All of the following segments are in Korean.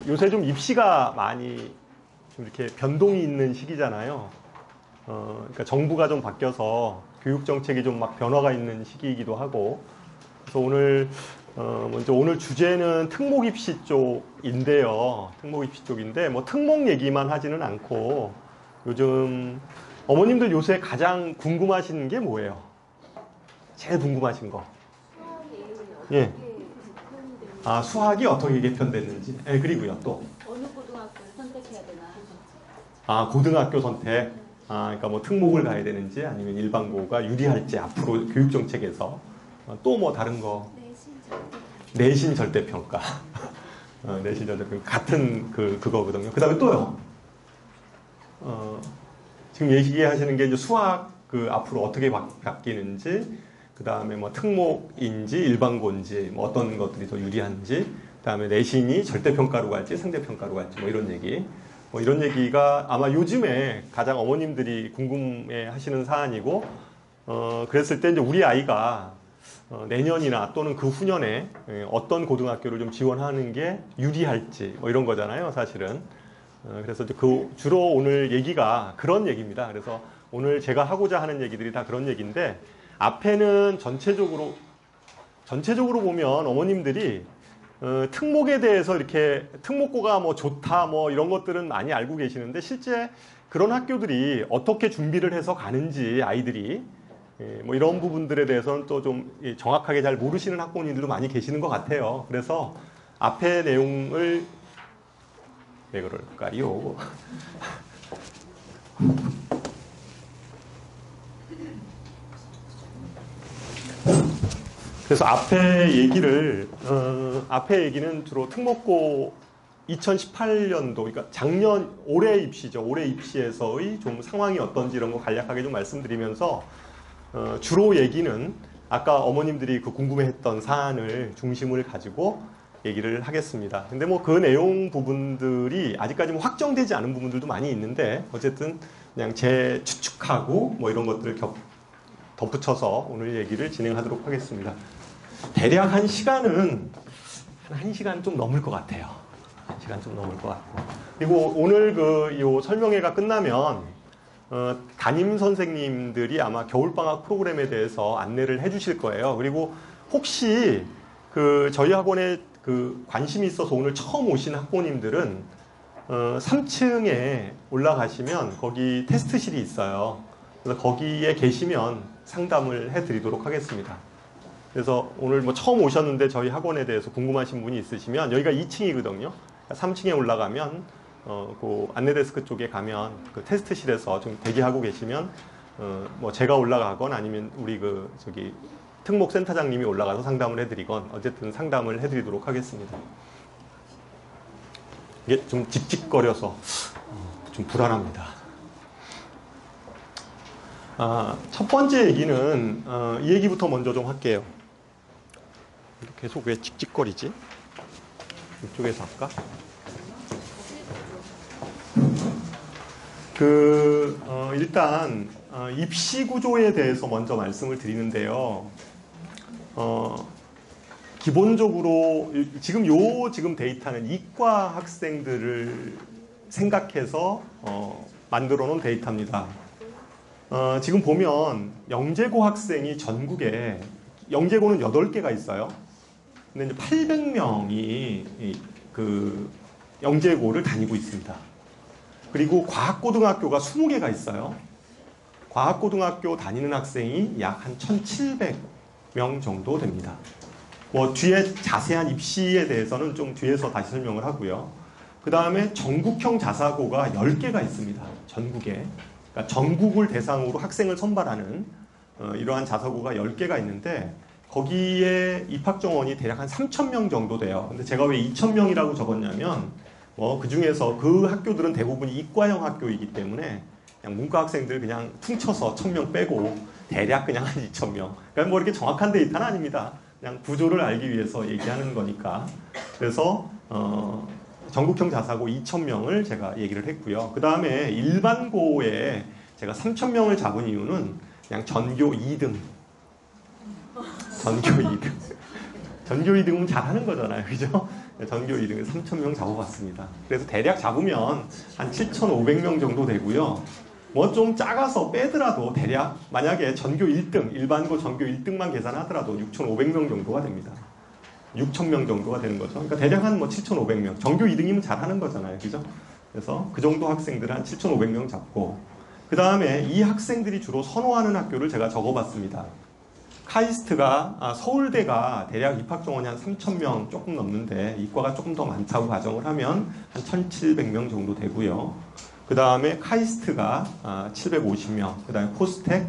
요새 좀 입시가 많이 좀 이렇게 변동이 있는 시기잖아요. 그러니까 정부가 좀 바뀌어서 교육 정책이 좀 막 변화가 있는 시기이기도 하고. 그래서 오늘 먼저 오늘 주제는 특목 입시 쪽인데요. 특목 입시 쪽인데 뭐 특목 얘기만 하지는 않고 요즘 어머님들 요새 가장 궁금하신 게 뭐예요? 제일 궁금하신 거. 예. 아, 수학이 어떻게 개편됐는지. 예, 그리고요, 또. 어느 고등학교를 선택해야 되나? 아, 고등학교 선택. 아, 그러니까 뭐 특목을 가야 되는지 아니면 일반고가 유리할지 앞으로 교육 정책에서. 또 뭐 다른 거. 내신 절대평가. 내신 절대평가. 같은 그거거든요. 그 다음에 또요. 지금 얘기하시는 게 이제 수학 앞으로 어떻게 바뀌는지, 그 다음에 뭐 특목인지 일반고인지, 뭐 어떤 것들이 더 유리한지, 그 다음에 내신이 절대평가로 갈지 상대평가로 갈지, 뭐 이런 얘기. 뭐 이런 얘기가 아마 요즘에 가장 어머님들이 궁금해 하시는 사안이고, 그랬을 때 이제 우리 아이가 내년이나 또는 그 후년에 어떤 고등학교를 좀 지원하는 게 유리할지, 뭐 이런 거잖아요, 사실은. 그래서 이제 주로 오늘 얘기가 그런 얘기입니다. 그래서 오늘 제가 하고자 하는 얘기들이 다 그런 얘기인데, 앞에는 전체적으로 보면 어머님들이 특목에 대해서 이렇게 특목고가 뭐 좋다 뭐 이런 것들은 많이 알고 계시는데, 실제 그런 학교들이 어떻게 준비를 해서 가는지 아이들이 뭐 이런 부분들에 대해서는 또 좀 정확하게 잘 모르시는 학부모님들도 많이 계시는 것 같아요. 그래서 앞에 내용을 왜 그럴까요? 그래서 앞에 얘기는 주로 특목고 2018년도, 그러니까 올해 입시죠. 올해 입시에서의 좀 상황이 어떤지 이런 거 간략하게 좀 말씀드리면서, 주로 얘기는 아까 어머님들이 궁금해했던 사안을 중심을 가지고 얘기를 하겠습니다. 근데 뭐 그 내용 부분들이 아직까지 뭐 확정되지 않은 부분들도 많이 있는데, 어쨌든 그냥 제 추측하고 뭐 이런 것들을 덧붙여서 오늘 얘기를 진행하도록 하겠습니다. 대략 한 시간은 한 1시간 좀 넘을 것 같아요. 1시간 좀 넘을 것 같고. 그리고 오늘 요 설명회가 끝나면 담임 선생님들이 아마 겨울방학 프로그램에 대해서 안내를 해주실 거예요. 그리고 혹시 저희 학원에 관심이 있어서 오늘 처음 오신 학부모님들은 3층에 올라가시면 거기 테스트실이 있어요. 그래서 거기에 계시면 상담을 해드리도록 하겠습니다. 그래서 오늘 뭐 처음 오셨는데 저희 학원에 대해서 궁금하신 분이 있으시면, 여기가 2층이거든요. 3층에 올라가면 그 안내데스크 쪽에 가면 그 테스트실에서 좀 대기하고 계시면 뭐 제가 올라가건 아니면 우리 특목센터장님이 올라가서 상담을 해드리건 어쨌든 상담을 해드리도록 하겠습니다. 이게 좀 직직거려서 좀 불안합니다. 첫 번째 얘기는 이 얘기부터 먼저 좀 할게요. 계속 왜 찍찍거리지? 이쪽에서 할까? 일단 입시 구조에 대해서 먼저 말씀을 드리는데요. 기본적으로 지금 데이터는 이과 학생들을 생각해서 만들어 놓은 데이터입니다. 지금 보면 영재고 학생이 전국에, 영재고는 8개가 있어요. 근데 이제 800명이 영재고를 다니고 있습니다. 그리고 과학고등학교가 20개가 있어요. 과학고등학교 다니는 학생이 약 한 1,700명 정도 됩니다. 뭐 뒤에 자세한 입시에 대해서는 좀 뒤에서 다시 설명을 하고요. 그 다음에 전국형 자사고가 10개가 있습니다. 전국에. 그러니까 전국을 대상으로 학생을 선발하는 이러한 자사고가 10개가 있는데, 거기에 입학 정원이 대략 한 3,000명 정도 돼요. 근데 제가 왜 2,000명이라고 적었냐면, 그 중에서 그 학교들은 대부분 이과형 학교이기 때문에 그냥 문과 학생들 그냥 퉁쳐서 1,000명 빼고 대략 그냥 한 2,000명. 그러니까 뭐 이렇게 정확한 데이터는 아닙니다. 그냥 구조를 알기 위해서 얘기하는 거니까. 그래서 전국형 자사고 2,000명을 제가 얘기를 했고요. 그 다음에 일반고에 제가 3,000명을 잡은 이유는 그냥 전교 2등. 전교 2등. 전교 2등은 잘하는 거잖아요. 그죠? 전교 2등을 3,000명 잡아봤습니다. 그래서 대략 잡으면 한 7,500명 정도 되고요. 뭐 좀 작아서 빼더라도 대략 만약에 전교 1등, 일반고 전교 1등만 계산하더라도 6,500명 정도가 됩니다. 6,000명 정도가 되는 거죠. 그러니까 대략 한 뭐 7,500명. 전교 2등이면 잘하는 거잖아요. 그죠? 그래서 그 정도 학생들 한 7,500명 잡고, 그 다음에 이 학생들이 주로 선호하는 학교를 제가 적어봤습니다. 카이스트가, 서울대가 대략 입학 정원이 한 3,000명 조금 넘는데, 이과가 조금 더 많다고 가정을 하면 한 1,700명 정도 되고요. 그 다음에 카이스트가 750명, 그 다음에 포스텍,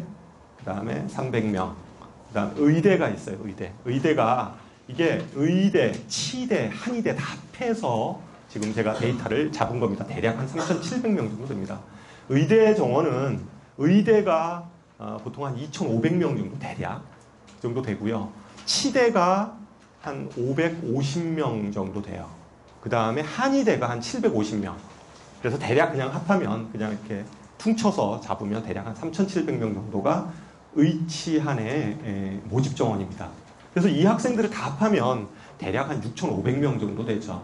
그 다음에 300명, 그 다음 의대가 있어요. 의대가 이게 의대, 치대, 한의대 다 합해서 지금 제가 데이터를 잡은 겁니다. 대략 한 3,700명 정도 됩니다. 의대 정원은 의대가 보통 한 2,500명 정도 대략 그 정도 되고요. 치대가 한 550명 정도 돼요. 그 다음에 한의대가 한 750명. 그래서 대략 그냥 합하면 그냥 이렇게 퉁쳐서 잡으면 대략 한 3,700명 정도가 의치한의 모집 정원입니다. 그래서 이 학생들을 다 합하면 대략 한 6,500명 정도 되죠.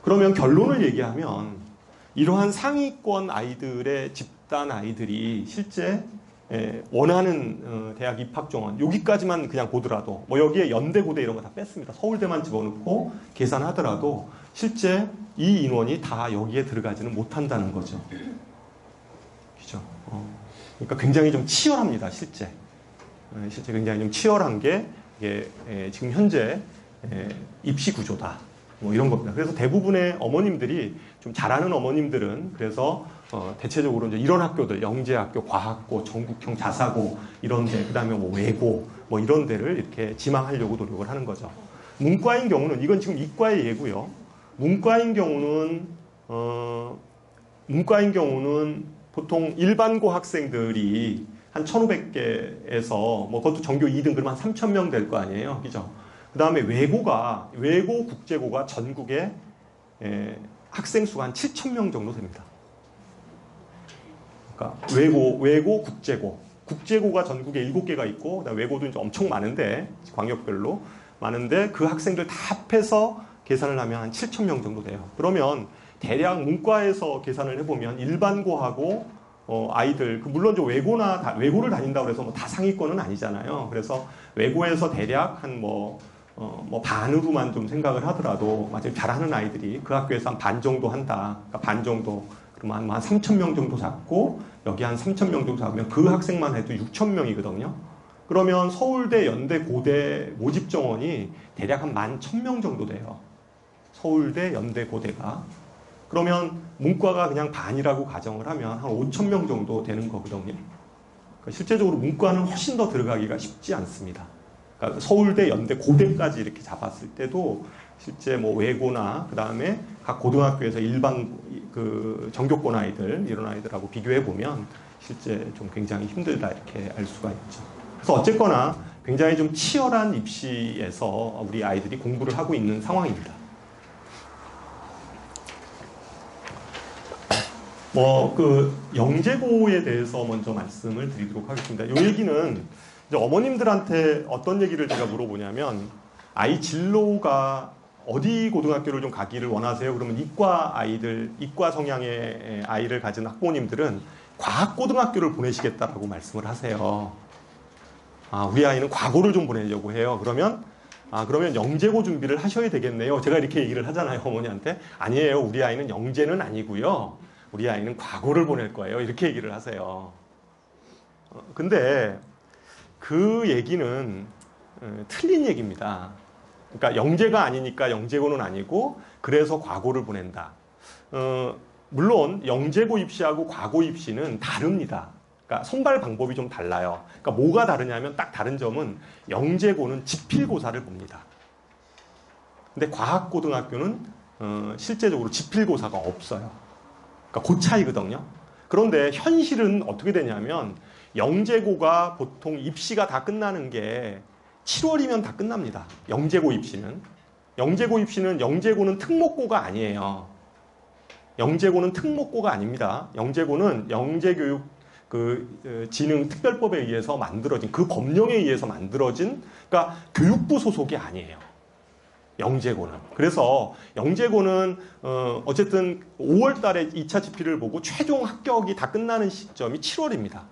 그러면 결론을 얘기하면 이러한 상위권 아이들의 집단 아이들이 실제 원하는 대학 입학 정원 여기까지만 그냥 보더라도 뭐 여기에 연대 고대 이런 거 다 뺐습니다. 서울대만 집어넣고 계산하더라도 실제 이 인원이 다 여기에 들어가지는 못한다는 거죠. 그죠? 그러니까 굉장히 좀 치열합니다. 실제 굉장히 좀 치열한 게 이게 지금 현재 입시 구조다. 뭐 이런 겁니다. 그래서 대부분의 어머님들이 좀 잘하는 어머님들은 그래서 대체적으로 이제 이런 학교들, 영재학교, 과학고, 전국형 자사고 이런데, 그다음에 뭐 외고 뭐 이런 데를 이렇게 지망하려고 노력을 하는 거죠. 문과인 경우는 이건 지금 이과의 예고요. 문과인 경우는 보통 일반고 학생들이 한 1,500개에서 뭐 그것도 전교 2등 그러면 한 3,000명 될 거 아니에요, 그죠? 그 다음에 외고 국제고가 전국에 학생 수가 한 7,000명 정도 됩니다. 그러니까 외고, 국제고가 전국에 7개가 있고, 그다음에 외고도 이제 엄청 많은데 광역별로 많은데 그 학생들 다 합해서 계산을 하면 한 7,000명 정도 돼요. 그러면 대략 문과에서 계산을 해보면 일반고하고 아이들 물론 외고를 다닌다고 해서 뭐 다 상위권은 아니잖아요. 그래서 외고에서 대략 한 반으로만 좀 생각을 하더라도 마치 잘하는 아이들이 그 학교에서 한 반 정도 한다. 그러니까 반 정도 그러면 한 3,000명 정도 잡고 여기 한 3,000명 정도 잡으면 그 학생만 해도 6,000명이거든요. 그러면 서울대, 연대, 고대 모집 정원이 대략 한 11,000명 정도 돼요. 서울대, 연대, 고대가. 그러면 문과가 그냥 반이라고 가정을 하면 한 5,000명 정도 되는 거거든요. 그러니까 실제적으로 문과는 훨씬 더 들어가기가 쉽지 않습니다. 그러니까 서울대, 연대, 고대까지 이렇게 잡았을 때도 실제 뭐 외고나 그 다음에 각 고등학교에서 일반 전교권 아이들 이런 아이들하고 비교해 보면 실제 좀 굉장히 힘들다 이렇게 알 수가 있죠. 그래서 어쨌거나 굉장히 좀 치열한 입시에서 우리 아이들이 공부를 하고 있는 상황입니다. 영재고에 대해서 먼저 말씀을 드리도록 하겠습니다. 이 얘기는 이제 어머님들한테 어떤 얘기를 제가 물어보냐면, 아이 진로가 어디 고등학교를 좀 가기를 원하세요? 그러면 이과 성향의 아이를 가진 학부모님들은 과학고등학교를 보내시겠다라고 말씀을 하세요. 우리 아이는 과고를 좀 보내려고 해요. 그러면 영재고 준비를 하셔야 되겠네요. 제가 이렇게 얘기를 하잖아요, 어머니한테. 아니에요. 우리 아이는 영재는 아니고요. 우리 아이는 과고를 보낼 거예요. 이렇게 얘기를 하세요. 근데 그 얘기는 틀린 얘기입니다. 그러니까 영재가 아니니까 영재고는 아니고 그래서 과고를 보낸다. 물론 영재고 입시하고 과고 입시는 다릅니다. 그러니까 선발 방법이 좀 달라요. 그러니까 뭐가 다르냐면 딱 다른 점은 영재고는 지필고사를 봅니다. 근데 과학고등학교는 실제적으로 지필고사가 없어요. 그러니까 그 차이거든요. 그런데 현실은 어떻게 되냐면 영재고가 보통 입시가 다 끝나는 게 7월이면 다 끝납니다. 영재고 입시는 영재고는 특목고가 아니에요. 영재고는 특목고가 아닙니다. 영재고는 영재교육 진흥 특별법에 의해서 만들어진, 그 법령에 의해서 만들어진, 그러니까 교육부 소속이 아니에요. 영재고는. 그래서 영재고는 어쨌든 5월 달에 2차 지필을 보고 최종 합격이 다 끝나는 시점이 7월입니다.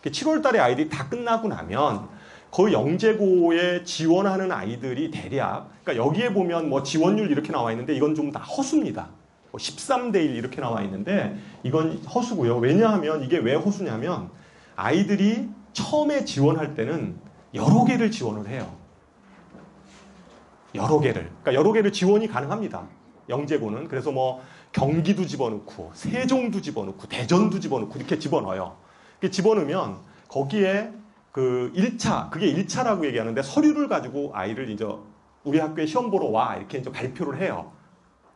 7월 달에 아이들이 다 끝나고 나면 거의 영재고에 지원하는 아이들이 대략, 그러니까 여기에 보면 뭐 지원율 이렇게 나와 있는데 이건 좀 다 허수입니다. 13대 1 이렇게 나와 있는데 이건 허수고요. 왜냐하면 이게 왜 허수냐면 아이들이 처음에 지원할 때는 여러 개를 지원을 해요. 여러 개를. 그러니까 여러 개를 지원이 가능합니다. 영재고는. 그래서 뭐 경기도 집어넣고 세종도 집어넣고 대전도 집어넣고 이렇게 집어넣어요. 이렇게 집어넣으면 거기에 그 1차, 그게 1차라고 얘기하는데 서류를 가지고 아이를 이제 우리 학교에 시험 보러 와 이렇게 이제 발표를 해요.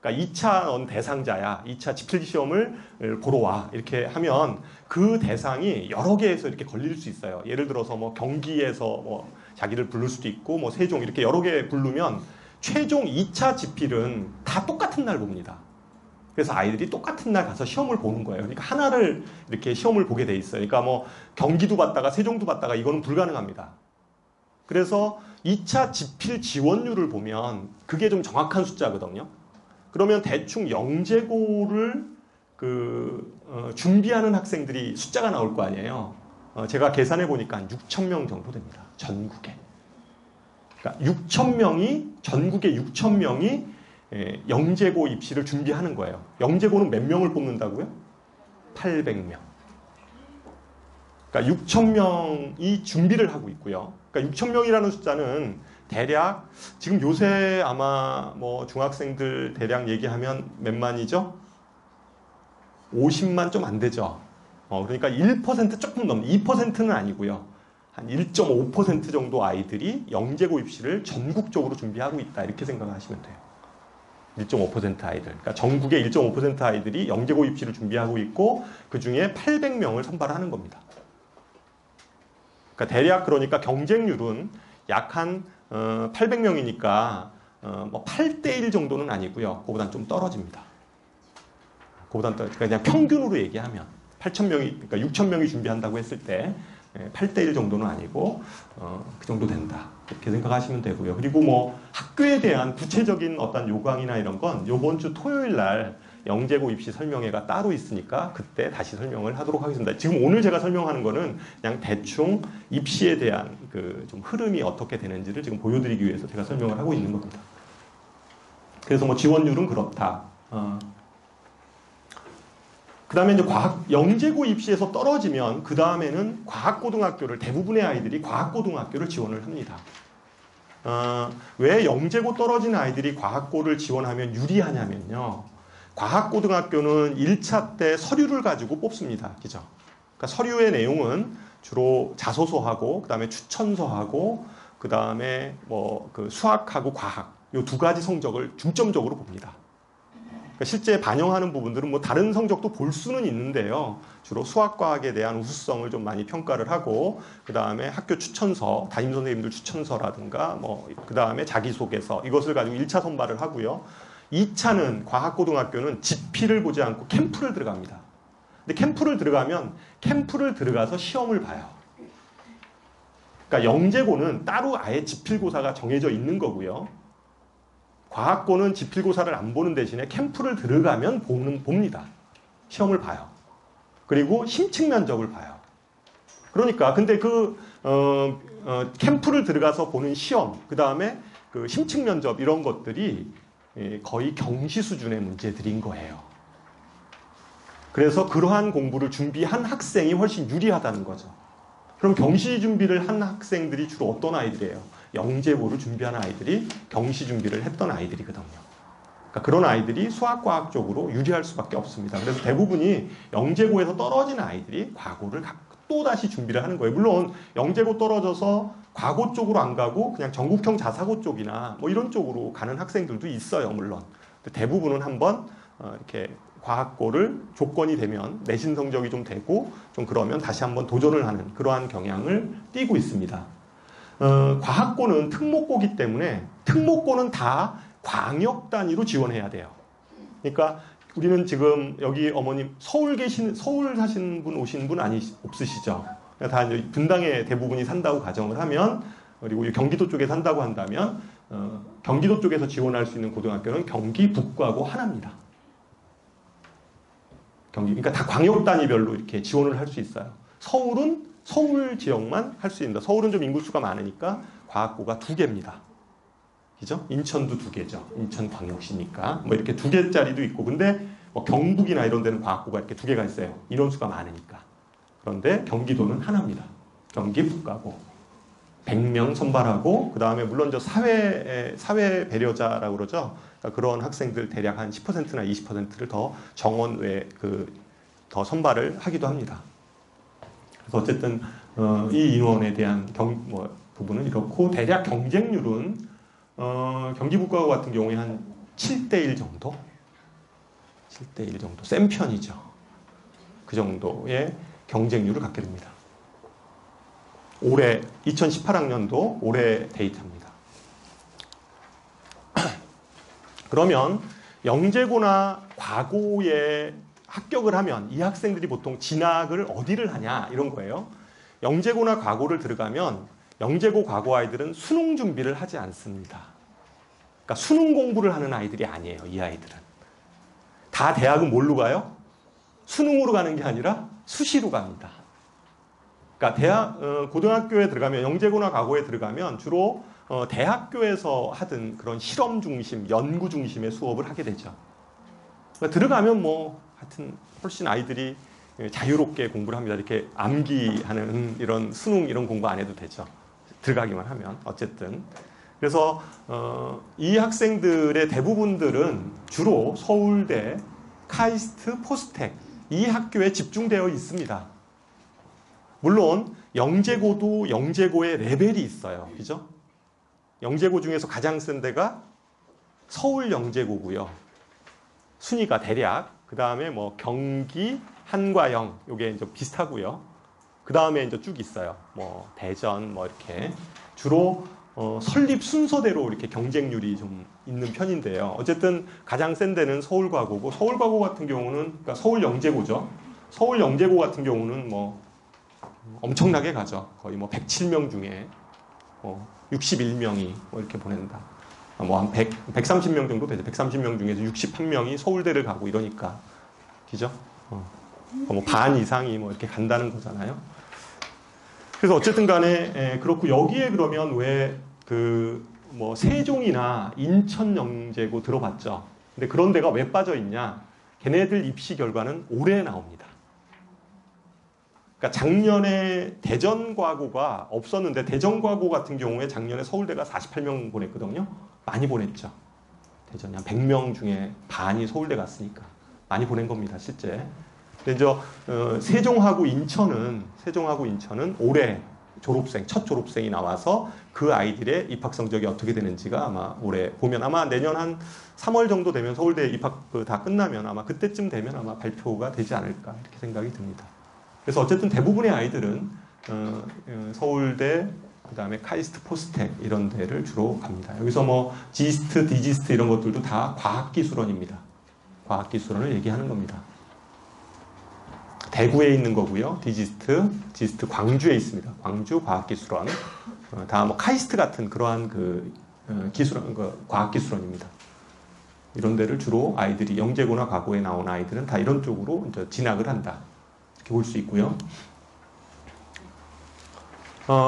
그러니까 2차 넌 대상자야. 2차 지필 시험을 보러 와. 이렇게 하면 그 대상이 여러 개에서 이렇게 걸릴 수 있어요. 예를 들어서 뭐 경기에서 뭐 자기를 부를 수도 있고 뭐 세종 이렇게 여러 개 부르면 최종 2차 지필은 다 똑같은 날 봅니다. 그래서 아이들이 똑같은 날 가서 시험을 보는 거예요. 그러니까 하나를 이렇게 시험을 보게 돼 있어요. 그러니까 뭐 경기도 봤다가 세종도 봤다가 이거는 불가능합니다. 그래서 2차 지필 지원율을 보면 그게 좀 정확한 숫자거든요. 그러면 대충 영재고를 준비하는 학생들이 숫자가 나올 거 아니에요. 제가 계산해 보니까 한 6천 명 정도 됩니다. 전국에. 그러니까 6천 명이 전국에 6천 명이 영재고 입시를 준비하는 거예요. 영재고는 몇 명을 뽑는다고요? 800명. 그러니까 6천 명이 준비를 하고 있고요. 그러니까 6천 명이라는 숫자는 대략 지금 요새 아마 뭐 중학생들 대략 얘기하면 몇 만이죠? 50만 좀 안 되죠. 그러니까 1% 조금 넘는 2%는 아니고요. 한 1.5% 정도 아이들이 영재고 입시를 전국적으로 준비하고 있다. 이렇게 생각하시면 돼요. 1.5% 아이들. 그러니까 전국의 1.5% 아이들이 영재고 입시를 준비하고 있고 그 중에 800명을 선발하는 겁니다. 그러니까 대략 그러니까 경쟁률은 약 한 800명이니까 뭐 8대 1 정도는 아니고요. 그보다는 좀 떨어집니다. 그보다는 그러니까 그냥 평균으로 얘기하면 8,000명이 그러니까 6,000명이 준비한다고 했을 때 8대 1 정도는 아니고 그 정도 된다. 이렇게 생각하시면 되고요. 그리고 뭐 학교에 대한 구체적인 어떤 요강이나 이런 건 이번 주 토요일 날 영재고 입시 설명회가 따로 있으니까 그때 다시 설명을 하도록 하겠습니다. 지금 오늘 제가 설명하는 거는 그냥 대충 입시에 대한 그 좀 흐름이 어떻게 되는지를 지금 보여드리기 위해서 제가 설명을 하고 있는 겁니다. 그래서 뭐 지원율은 그렇다. 그 다음에 이제 영재고 입시에서 떨어지면 그 다음에는 과학고등학교를 대부분의 아이들이 과학고등학교를 지원을 합니다. 왜 영재고 떨어진 아이들이 과학고를 지원하면 유리하냐면요. 과학고등학교는 1차 때 서류를 가지고 뽑습니다. 그죠? 그러니까 서류의 내용은 주로 자소서하고, 그 다음에 추천서하고, 그 다음에 뭐 그 수학하고 과학, 이 두 가지 성적을 중점적으로 봅니다. 그러니까 실제 반영하는 부분들은 뭐 다른 성적도 볼 수는 있는데요. 주로 수학과학에 대한 우수성을 좀 많이 평가를 하고, 그 다음에 학교 추천서, 담임선생님들 추천서라든가, 뭐, 그 다음에 자기소개서, 이것을 가지고 1차 선발을 하고요. 2차는 과학고등학교는 지필을 보지 않고 캠프를 들어갑니다. 근데 캠프를 들어가면 캠프를 들어가서 시험을 봐요. 그러니까 영재고는 따로 아예 지필고사가 정해져 있는 거고요. 과학고는 지필고사를 안 보는 대신에 캠프를 들어가면 봅니다. 시험을 봐요. 그리고 심층 면접을 봐요. 그러니까 근데 캠프를 들어가서 보는 시험, 그 다음에 그 심층 면접 이런 것들이 거의 경시 수준의 문제들인 거예요. 그래서 그러한 공부를 준비한 학생이 훨씬 유리하다는 거죠. 그럼 경시 준비를 한 학생들이 주로 어떤 아이들이에요? 영재고를 준비하는 아이들이 경시 준비를 했던 아이들이거든요. 그러니까 그런 아이들이 수학과학 쪽으로 유리할 수밖에 없습니다. 그래서 대부분이 영재고에서 떨어진 아이들이 과고를 또다시 준비를 하는 거예요. 물론 영재고 떨어져서 과고 쪽으로 안 가고 그냥 전국형 자사고 쪽이나 뭐 이런 쪽으로 가는 학생들도 있어요. 물론. 근데 대부분은 한번 이렇게 과학고를 조건이 되면 내신 성적이 좀 되고 좀 그러면 다시 한번 도전을 하는 그러한 경향을 띠고 있습니다. 과학고는 특목고기 때문에 특목고는 다 광역 단위로 지원해야 돼요. 그러니까 우리는 지금 여기 어머님 서울 사시는 분 오신 분 없으시죠? 다 이제 분당에 대부분이 산다고 가정을 하면 그리고 경기도 쪽에 산다고 한다면 경기도 쪽에서 지원할 수 있는 고등학교는 경기 북구하고 하나입니다. 그러니까 다 광역 단위별로 이렇게 지원을 할 수 있어요. 서울은 서울 지역만 할 수 있습니다. 서울은 좀 인구수가 많으니까 과학고가 2개입니다. 그죠? 인천도 2개죠. 인천광역시니까. 뭐 이렇게 2개짜리도 있고. 근데 뭐 경북이나 이런 데는 과학고가 이렇게 2개가 있어요. 인원수가 많으니까. 그런데 경기도는 하나입니다. 경기 북가고. 100명 선발하고, 그 다음에 물론 저 사회 배려자라고 그러죠. 그러니까 그런 학생들 대략 한 10%나 20%를 더 정원 외 더 선발을 하기도 합니다. 그래서 어쨌든 이 인원에 대한 부분은 이렇고, 대략 경쟁률은 경기북가고 같은 경우에 한 7대1 정도? 7대1 정도. 센 편이죠. 그 정도의 경쟁률을 갖게 됩니다. 올해 2018학년도 올해 데이터입니다. 그러면 영재고나 과고에 합격을 하면 이 학생들이 보통 진학을 어디를 하냐 이런 거예요. 영재고나 과고를 들어가면 영재고 과고 아이들은 수능 준비를 하지 않습니다. 그러니까 수능 공부를 하는 아이들이 아니에요. 이 아이들은. 다 대학은 뭘로 가요? 수능으로 가는 게 아니라 수시로 갑니다. 그러니까 고등학교에 들어가면, 영재고나 과고에 들어가면 주로 대학교에서 하던 그런 실험 중심, 연구 중심의 수업을 하게 되죠. 그러니까 들어가면 뭐 하여튼 훨씬 아이들이 자유롭게 공부를 합니다. 이렇게 암기하는 이런 수능 이런 공부 안 해도 되죠. 들어가기만 하면 어쨌든. 그래서 이 학생들의 대부분들은 주로 서울대, 카이스트, 포스텍 이 학교에 집중되어 있습니다. 물론 영재고도 영재고의 레벨이 있어요. 그죠? 영재고 중에서 가장 센 데가 서울 영재고고요. 순위가 대략. 그 다음에 뭐 경기, 한과영 요게 이제 비슷하고요. 그 다음에 이제 쭉 있어요. 뭐 대전 뭐 이렇게 주로 설립 순서대로 이렇게 경쟁률이 좀 있는 편인데요. 어쨌든 가장 센 데는 서울과고고, 서울과고 같은 경우는 그러니까 서울 영재고죠. 서울 영재고 같은 경우는 뭐 엄청나게 가죠. 거의 뭐 107명 중에 61명이 뭐 이렇게 보낸다. 뭐 한 130명 정도 되죠. 130명 중에서 61명이 서울대를 가고 이러니까. 그죠? 뭐 반 이상이 뭐 이렇게 간다는 거잖아요. 그래서 어쨌든 간에 그렇고, 여기에 그러면 왜 뭐 세종이나 인천 영재고 들어봤죠. 근데 그런 데가 왜 빠져 있냐? 걔네들 입시 결과는 올해 나옵니다. 그러니까 작년에 대전과고가 없었는데, 대전과고 같은 경우에 작년에 서울대가 48명 보냈거든요. 많이 보냈죠. 대전이 한 100명 중에 반이 서울대 갔으니까 많이 보낸 겁니다, 실제. 근데 이제 세종하고 인천은 올해 졸업생, 첫 졸업생이 나와서 그 아이들의 입학 성적이 어떻게 되는지가 아마 올해 보면, 아마 내년 한 3월 정도 되면 서울대 입학 다 끝나면 아마 그때쯤 되면 아마 발표가 되지 않을까 이렇게 생각이 듭니다. 그래서 어쨌든 대부분의 아이들은 서울대, 그 다음에 카이스트, 포스텍 이런 데를 주로 갑니다. 여기서 뭐 지스트, 디지스트 이런 것들도 다 과학기술원입니다. 과학기술원을 얘기하는 겁니다. 대구에 있는 거고요. 지스트 광주에 있습니다. 광주 과학기술원. 다 뭐 카이스트 같은 그러한 과학기술원입니다. 이런 데를 주로 아이들이 영재고나 과고에 나온 아이들은 다 이런 쪽으로 이제 진학을 한다. 이렇게 볼 수 있고요.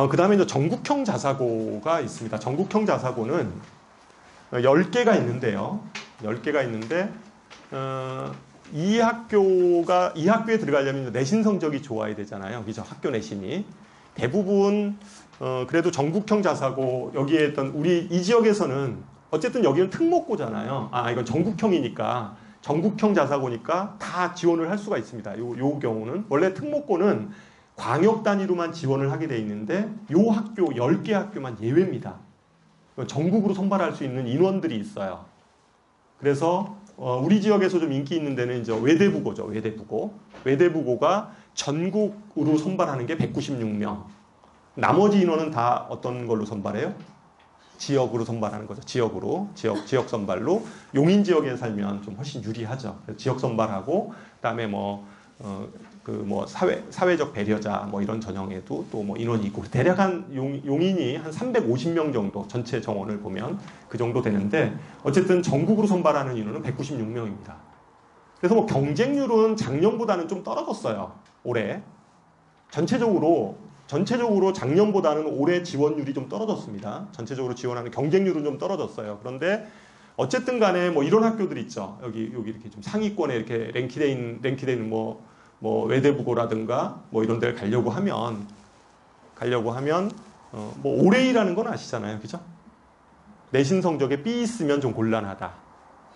그 다음에 이제 전국형 자사고가 있습니다. 전국형 자사고는 10개가 있는데요. 10개가 있는데, 이 학교에 들어가려면 내신 성적이 좋아야 되잖아요. 그죠? 학교 내신이. 대부분, 그래도 전국형 자사고, 여기에 있던, 우리 이 지역에서는, 어쨌든 여기는 특목고잖아요. 이건 전국형이니까, 전국형 자사고니까 다 지원을 할 수가 있습니다. 요 경우는. 원래 특목고는 광역 단위로만 지원을 하게 돼 있는데, 요 학교, 10개 학교만 예외입니다. 전국으로 선발할 수 있는 인원들이 있어요. 그래서, 우리 지역에서 좀 인기 있는 데는 이제 외대부고죠. 외대부고가 전국으로 선발하는 게 196명. 나머지 인원은 다 어떤 걸로 선발해요? 지역으로 선발하는 거죠. 지역 선발로. 용인 지역에 살면 좀 훨씬 유리하죠. 지역 선발하고, 그다음에 뭐 그 뭐 사회적 배려자 뭐 이런 전형에도 또 뭐 인원이 있고 대략 한 용인이 한 350명 정도 전체 정원을 보면 그 정도 되는데 어쨌든 전국으로 선발하는 인원은 196명입니다. 그래서 뭐 경쟁률은 작년보다는 좀 떨어졌어요. 올해 전체적으로 작년보다는 올해 지원율이 좀 떨어졌습니다. 전체적으로 지원하는 경쟁률은 좀 떨어졌어요. 그런데 어쨌든 간에 뭐 이런 학교들 있죠. 여기 이렇게 좀 상위권에 이렇게 랭크돼 있는 뭐 외대부고라든가 뭐 이런 데를 가려고 하면 뭐 올해이라는 건 아시잖아요. 그죠? 내신 성적에 B 있으면 좀 곤란하다.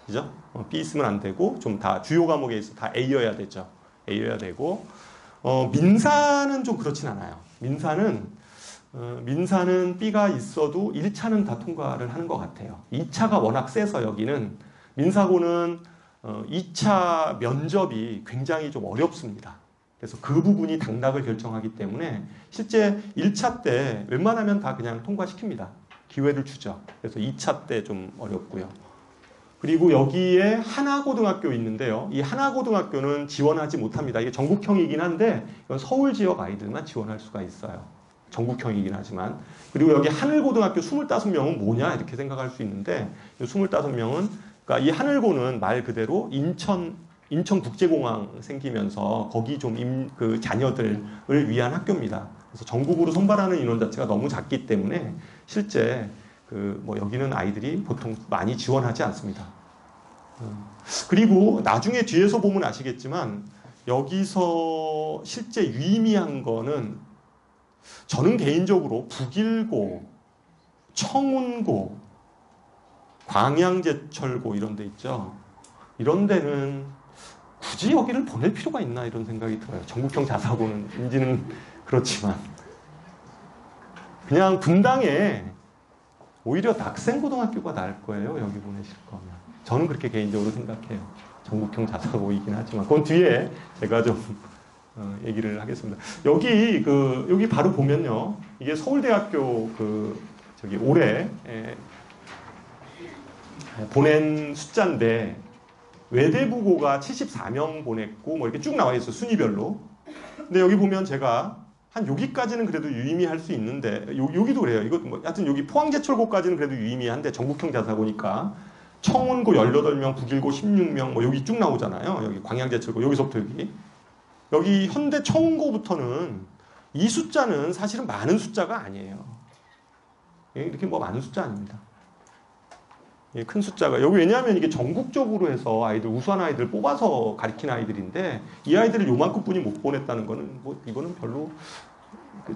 그죠? B 있으면 안 되고 좀 다 주요 과목에 있어 다 A여야 되죠. A여야 되고 민사는 좀 그렇진 않아요. 민사는 B가 있어도 1차는 다 통과를 하는 것 같아요. 2차가 워낙 세서 여기는 민사고는 2차 면접이 굉장히 좀 어렵습니다. 그래서 그 부분이 당락을 결정하기 때문에 실제 1차 때 웬만하면 다 그냥 통과시킵니다. 기회를 주죠. 그래서 2차 때 좀 어렵고요. 그리고 여기에 하나고등학교 있는데요. 이 하나고등학교는 지원하지 못합니다. 이게 전국형이긴 한데 이건 서울 지역 아이들만 지원할 수가 있어요. 전국형이긴 하지만. 그리고 여기 하늘고등학교 25명은 뭐냐 이렇게 생각할 수 있는데 이 25명은 그러니까 이 하늘고는 말 그대로 인천국제공항 생기면서 거기 좀 그 자녀들을 위한 학교입니다. 그래서 전국으로 선발하는 인원 자체가 너무 작기 때문에 실제 뭐 여기는 아이들이 보통 많이 지원하지 않습니다. 그리고 나중에 뒤에서 보면 아시겠지만 여기서 실제 유의미한 거는 저는 개인적으로 북일고, 청운고, 광양제철고 이런 데 있죠. 이런 데는 굳이 여기를 보낼 필요가 있나 이런 생각이 들어요. 전국형 자사고는인지는 그렇지만 그냥 분당에 오히려 낙생고등학교가 나을 거예요. 여기 보내실 거면. 저는 그렇게 개인적으로 생각해요. 전국형 자사고이긴 하지만 그건 뒤에 제가 좀 얘기를 하겠습니다. 여기 바로 보면요. 이게 서울대학교 올해 보낸 숫자인데 외대부고가 74명 보냈고 뭐 이렇게 쭉 나와 있어요. 순위별로. 근데 여기 보면 제가 한 여기까지는 그래도 유의미할 수 있는데 여기도 그래요. 이거 뭐 하여튼 여기 포항제철고까지는 그래도 유의미한데 전국형 자사고니까 청운고 18명, 북일고 16명 뭐 여기 쭉 나오잖아요. 여기 광양제철고 여기서부터 여기 현대 청운고부터는 이 숫자는 사실은 많은 숫자가 아니에요. 이렇게 뭐 많은 숫자 아닙니다. 큰 숫자가 여기 왜냐하면 이게 전국적으로 해서 아이들 우수한 아이들 뽑아서 가리킨 아이들인데 이 아이들을 요만큼뿐이 못 보냈다는 거는 뭐 이거는 별로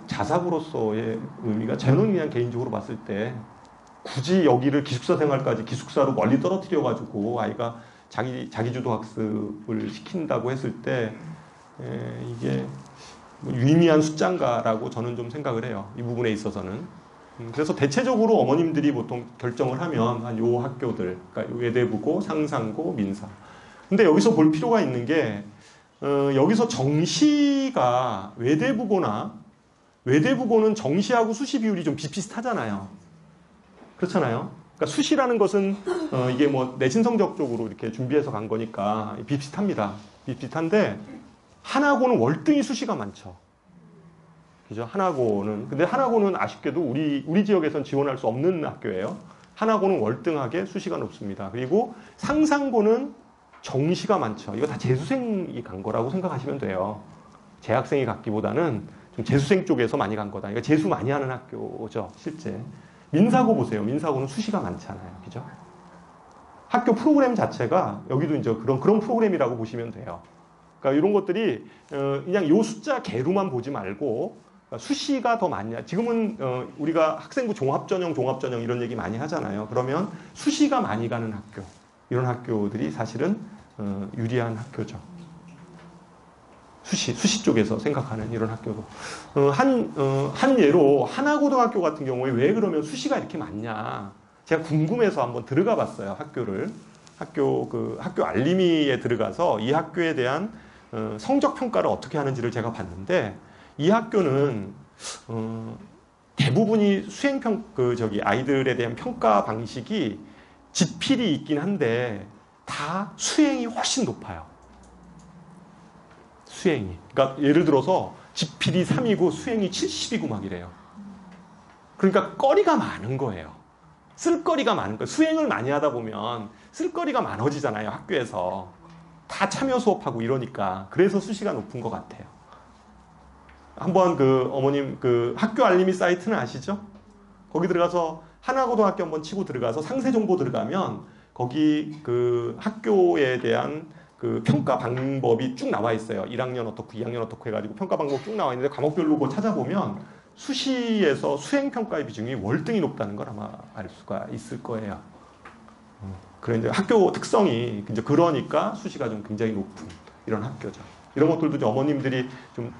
자사고로서의 의미가 저는 그냥 개인적으로 봤을 때 굳이 여기를 기숙사 생활까지 기숙사로 멀리 떨어뜨려 가지고 아이가 자기주도 학습을 시킨다고 했을 때 이게 뭐 유의미한 숫자인가라고 저는 좀 생각을 해요. 이 부분에 있어서는. 그래서 대체적으로 어머님들이 보통 결정을 하면 한 요 학교들, 그러니까 외대부고, 상상고, 민사. 근데 여기서 볼 필요가 있는 게 여기서 정시가 외대부고는 정시하고 수시 비율이 좀 비슷하잖아요. 그렇잖아요. 그러니까 수시라는 것은 이게 뭐 내신 성적 쪽으로 이렇게 준비해서 간 거니까 비슷합니다. 비슷한데 하나고는 월등히 수시가 많죠. 그죠? 근데 하나고는 아쉽게도 우리 지역에선 지원할 수 없는 학교예요. 하나고는 월등하게 수시가 높습니다. 그리고 상상고는 정시가 많죠. 이거 다 재수생이 간 거라고 생각하시면 돼요. 재학생이 갔기보다는 좀 재수생 쪽에서 많이 간 거다. 이거 재수 많이 하는 학교죠, 실제. 민사고 보세요. 민사고는 수시가 많잖아요. 그죠? 학교 프로그램 자체가 여기도 이제 그런 프로그램이라고 보시면 돼요. 그러니까 이런 것들이 그냥 요 숫자 개로만 보지 말고 수시가 더 많냐. 지금은 우리가 학생부 종합전형 이런 얘기 많이 하잖아요. 그러면 수시가 많이 가는 학교. 이런 학교들이 사실은 유리한 학교죠. 수시 쪽에서 생각하는 이런 학교도. 한 예로 하나고등학교 같은 경우에 왜 그러면 수시가 이렇게 많냐. 제가 궁금해서 한번 들어가 봤어요. 학교 알림이에 들어가서 이 학교에 대한 성적 평가를 어떻게 하는지를 제가 봤는데 이 학교는 대부분이 아이들에 대한 평가 방식이 지필이 있긴 한데 다 수행이 훨씬 높아요. 수행이. 그러니까 예를 들어서 지필이 3이고 수행이 70이고 막 이래요. 그러니까 거리가 많은 거예요. 쓸거리가 많은 거예요. 수행을 많이 하다 보면 쓸거리가 많아지잖아요. 학교에서. 다 참여 수업하고 이러니까. 그래서 수시가 높은 것 같아요. 한번 그 어머님 그 학교 알림이 사이트는 아시죠? 거기 들어가서 하나고등학교 한번 치고 들어가서 상세 정보 들어가면 거기 그 학교에 대한 그 평가 방법이 쭉 나와 있어요. 1학년 어떻고 2학년 어떻고 해가지고 평가 방법 쭉 나와 있는데 과목별로 그거 찾아보면 수시에서 수행 평가의 비중이 월등히 높다는 걸 아마 알 수가 있을 거예요. 그래 이제 학교 특성이 이제 그러니까 수시가 좀 굉장히 높은 이런 학교죠. 이런 것들도 이제 어머님들이 좀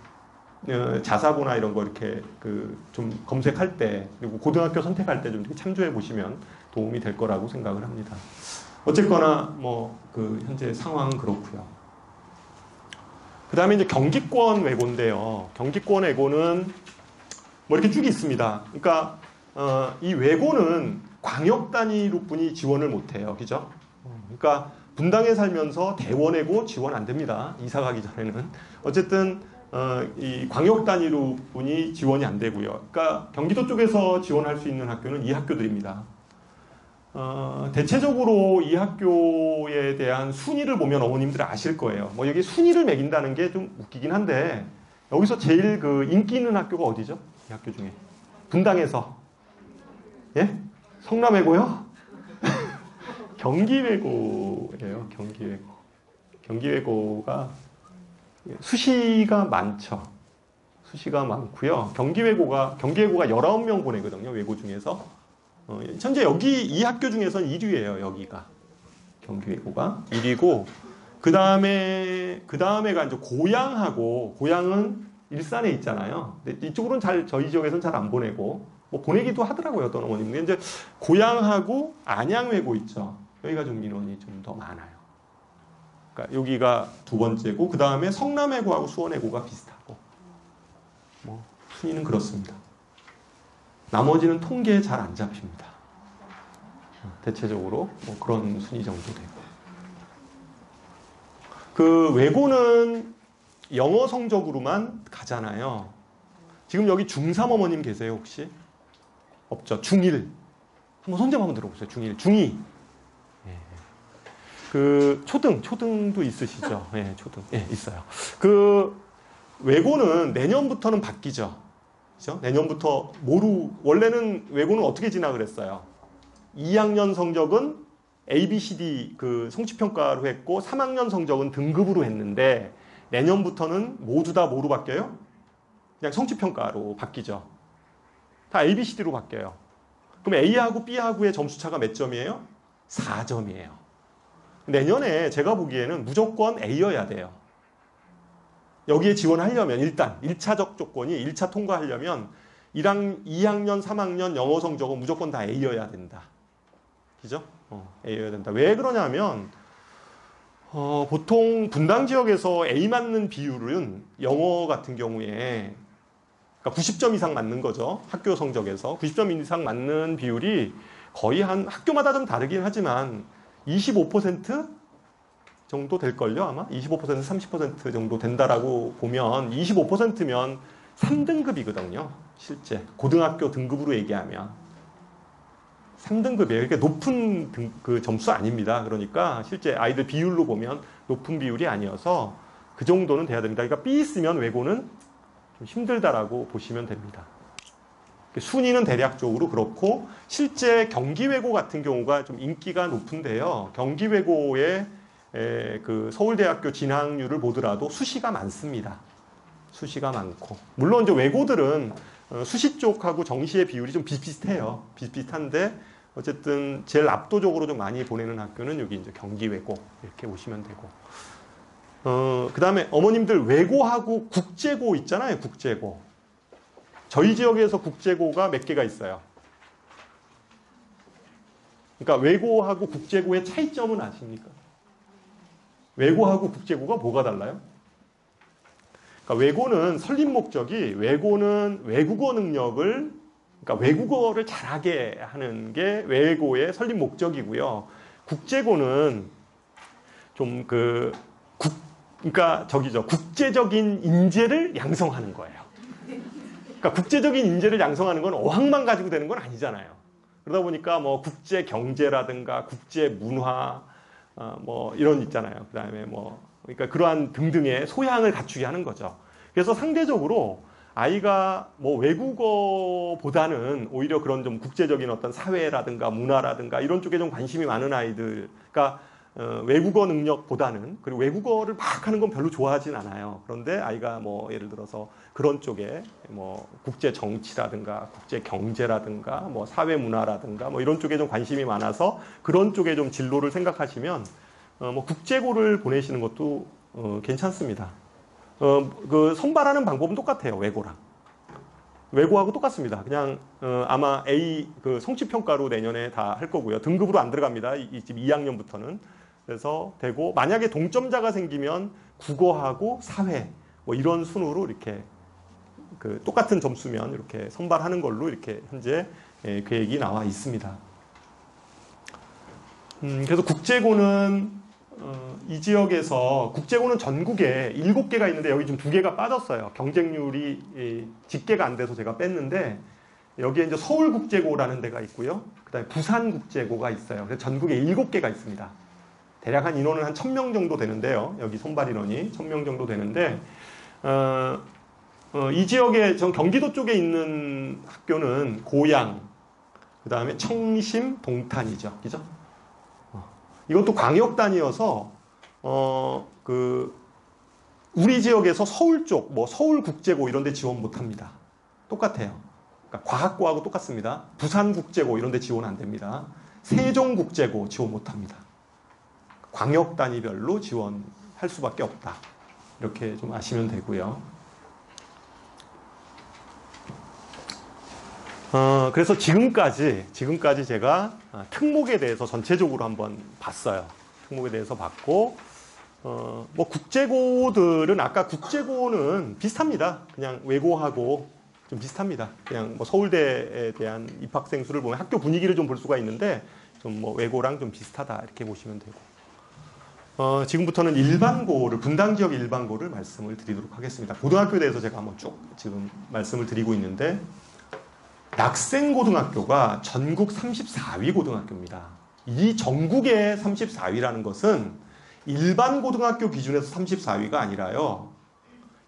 자사고나 이런 거 이렇게 그 좀 검색할 때 그리고 고등학교 선택할 때 좀 참조해 보시면 도움이 될 거라고 생각을 합니다. 어쨌거나 뭐 그 현재 상황은 그렇고요. 그 다음에 이제 경기권 외고인데요. 경기권 외고는 뭐 이렇게 쭉 있습니다. 그러니까 이 외고는 광역 단위로뿐이 지원을 못해요. 그죠? 그러니까 분당에 살면서 대원외고 지원 안 됩니다. 이사 가기 전에는. 어쨌든 이 광역 단위로뿐이 지원이 안 되고요. 그러니까 경기도 쪽에서 지원할 수 있는 학교는 이 학교들입니다. 대체적으로 이 학교에 대한 순위를 보면 어머님들 아실 거예요. 뭐 여기 순위를 매긴다는 게 좀 웃기긴 한데 여기서 제일 그 인기 있는 학교가 어디죠? 이 학교 중에 분당에서 예? 성남외고요? 경기외고예요. 경기외고. 경기외고가 수시가 많죠. 수시가 많고요. 경기외고가 19명 보내거든요. 외고 중에서. 현재 여기 이 학교 중에서는 1위예요. 여기가. 경기외고가 1위고 그다음에가 이제 고양하고 고양은 일산에 있잖아요. 근데 이쪽으로는 저희 지역에서는 잘 안 보내고 뭐 보내기도 하더라고요. 어떤 어머님. 근데 이제 고양하고 안양외고 있죠. 여기가 좀 민원이 좀 더 많아요. 그러니까 여기가 두 번째고 그 다음에 성남외고하고 수원외고가 비슷하고 뭐 순위는 그렇습니다. 나머지는 통계에 잘 안 잡힙니다. 대체적으로 뭐 그런 순위 정도 되고 그 외고는 영어 성적으로만 가잖아요. 지금 여기 중3 어머님 계세요 혹시? 없죠. 중1 한번 손 좀 한번 들어보세요. 중1, 중2 그 초등도 있으시죠? 예, 초등. 예, 있어요. 그 외고는 내년부터는 바뀌죠. 그죠? 내년부터 원래는 외고는 어떻게 진학을 했어요? 2학년 성적은 A, B, C, D 그 성취평가로 했고 3학년 성적은 등급으로 했는데 내년부터는 모두 다 뭐로 바뀌어요? 그냥 성취평가로 바뀌죠. 다 A, B, C, D로 바뀌어요. 그럼 A하고 B하고의 점수차가 몇 점이에요? 4점이에요. 내년에 제가 보기에는 무조건 A여야 돼요. 여기에 지원하려면 일단 1차적 조건이 1차 통과하려면 2학년, 3학년 영어 성적은 무조건 다 A여야 된다. 그죠? A여야 된다. 왜 그러냐면 보통 분당 지역에서 A 맞는 비율은 영어 같은 경우에 그러니까 90점 이상 맞는 거죠. 학교 성적에서 90점 이상 맞는 비율이 거의 한 학교마다 좀 다르긴 하지만 25% 정도 될걸요, 아마? 25%, 30% 정도 된다라고 보면 25%면 3등급이거든요, 실제. 고등학교 등급으로 얘기하면. 3등급이에요. 그러니까 높은 그 점수 아닙니다. 그러니까 실제 아이들 비율로 보면 높은 비율이 아니어서 그 정도는 돼야 됩니다. 그러니까 B 있으면 외고는 좀 힘들다라고 보시면 됩니다. 순위는 대략적으로 그렇고 실제 경기외고 같은 경우가 좀 인기가 높은데요. 경기외고의 그 서울대학교 진학률을 보더라도 수시가 많습니다. 수시가 많고 물론 이제 외고들은 수시 쪽하고 정시의 비율이 좀 비슷비슷해요. 비슷비슷한데 어쨌든 제일 압도적으로 좀 많이 보내는 학교는 여기 이제 경기외고 이렇게 보시면 되고 그 다음에 어머님들 외고하고 국제고 있잖아요. 국제고. 저희 지역에서 국제고가 몇 개가 있어요. 그러니까 외고하고 국제고의 차이점은 아십니까? 외고하고 국제고가 뭐가 달라요? 그러니까 외고는 설립 목적이 외고는 외국어 능력을 그러니까 외국어를 잘하게 하는 게 외고의 설립 목적이고요. 국제고는 좀 그러니까 국제적인 인재를 양성하는 거예요. 그러니까 국제적인 인재를 양성하는 건 어학만 가지고 되는 건 아니잖아요. 그러다 보니까 뭐 국제 경제라든가 국제 문화 뭐 이런 있잖아요. 그다음에 뭐 그러니까 그러한 등등의 소양을 갖추게 하는 거죠. 그래서 상대적으로 아이가 뭐 외국어보다는 오히려 그런 좀 국제적인 어떤 사회라든가 문화라든가 이런 쪽에 좀 관심이 많은 아이들, 그러니까 외국어 능력보다는, 그리고 외국어를 막 하는 건 별로 좋아하진 않아요. 그런데 아이가 뭐 예를 들어서 그런 쪽에 뭐 국제 정치라든가 국제 경제라든가 뭐 사회 문화라든가 뭐 이런 쪽에 좀 관심이 많아서 그런 쪽에 좀 진로를 생각하시면 뭐 국제고를 보내시는 것도 괜찮습니다. 그 선발하는 방법은 똑같아요. 외고하고 똑같습니다. 그냥 아마 A 그 성취 평가로 내년에 다 할 거고요. 등급으로 안 들어갑니다. 지금 2학년부터는. 그래서 되고, 만약에 동점자가 생기면 국어하고 사회 뭐 이런 순으로 이렇게 그 똑같은 점수면 이렇게 선발하는 걸로 이렇게 현재 계획이 나와 있습니다. 그래서 국제고는 이 지역에서 국제고는 전국에 7개가 있는데 여기 지금 2개가 빠졌어요. 경쟁률이 집계가 안 돼서 제가 뺐는데, 여기에 이제 서울국제고라는 데가 있고요. 그다음에 부산국제고가 있어요. 그래서 전국에 7개가 있습니다. 대략 한 인원은 한 1000명 정도 되는데요. 여기 선발 인원이 1000명 정도 되는데, 이 지역에 전 경기도 쪽에 있는 학교는 고양, 그다음에 청심, 동탄이죠. 그죠? 이것도 광역 단위여서 우리 지역에서 서울 쪽, 뭐 서울국제고 이런 데 지원 못 합니다. 똑같아요. 그러니까 과학고하고 똑같습니다. 부산국제고 이런 데 지원 안 됩니다. 세종국제고 지원 못 합니다. 광역 단위별로 지원할 수밖에 없다. 이렇게 좀 아시면 되고요. 그래서 지금까지 제가 특목에 대해서 전체적으로 한번 봤어요. 특목에 대해서 봤고, 뭐 국제고들은 아까 국제고는 비슷합니다. 그냥 외고하고 좀 비슷합니다. 그냥 뭐 서울대에 대한 입학생 수를 보면 학교 분위기를 좀 볼 수가 있는데, 좀 뭐 외고랑 좀 비슷하다 이렇게 보시면 되고. 지금부터는 분당 지역 일반고를 말씀을 드리도록 하겠습니다. 고등학교에 대해서 제가 한번 쭉 지금 말씀을 드리고 있는데, 낙생고등학교가 전국 34위 고등학교입니다. 이 전국의 34위라는 것은 일반 고등학교 기준에서 34위가 아니라요,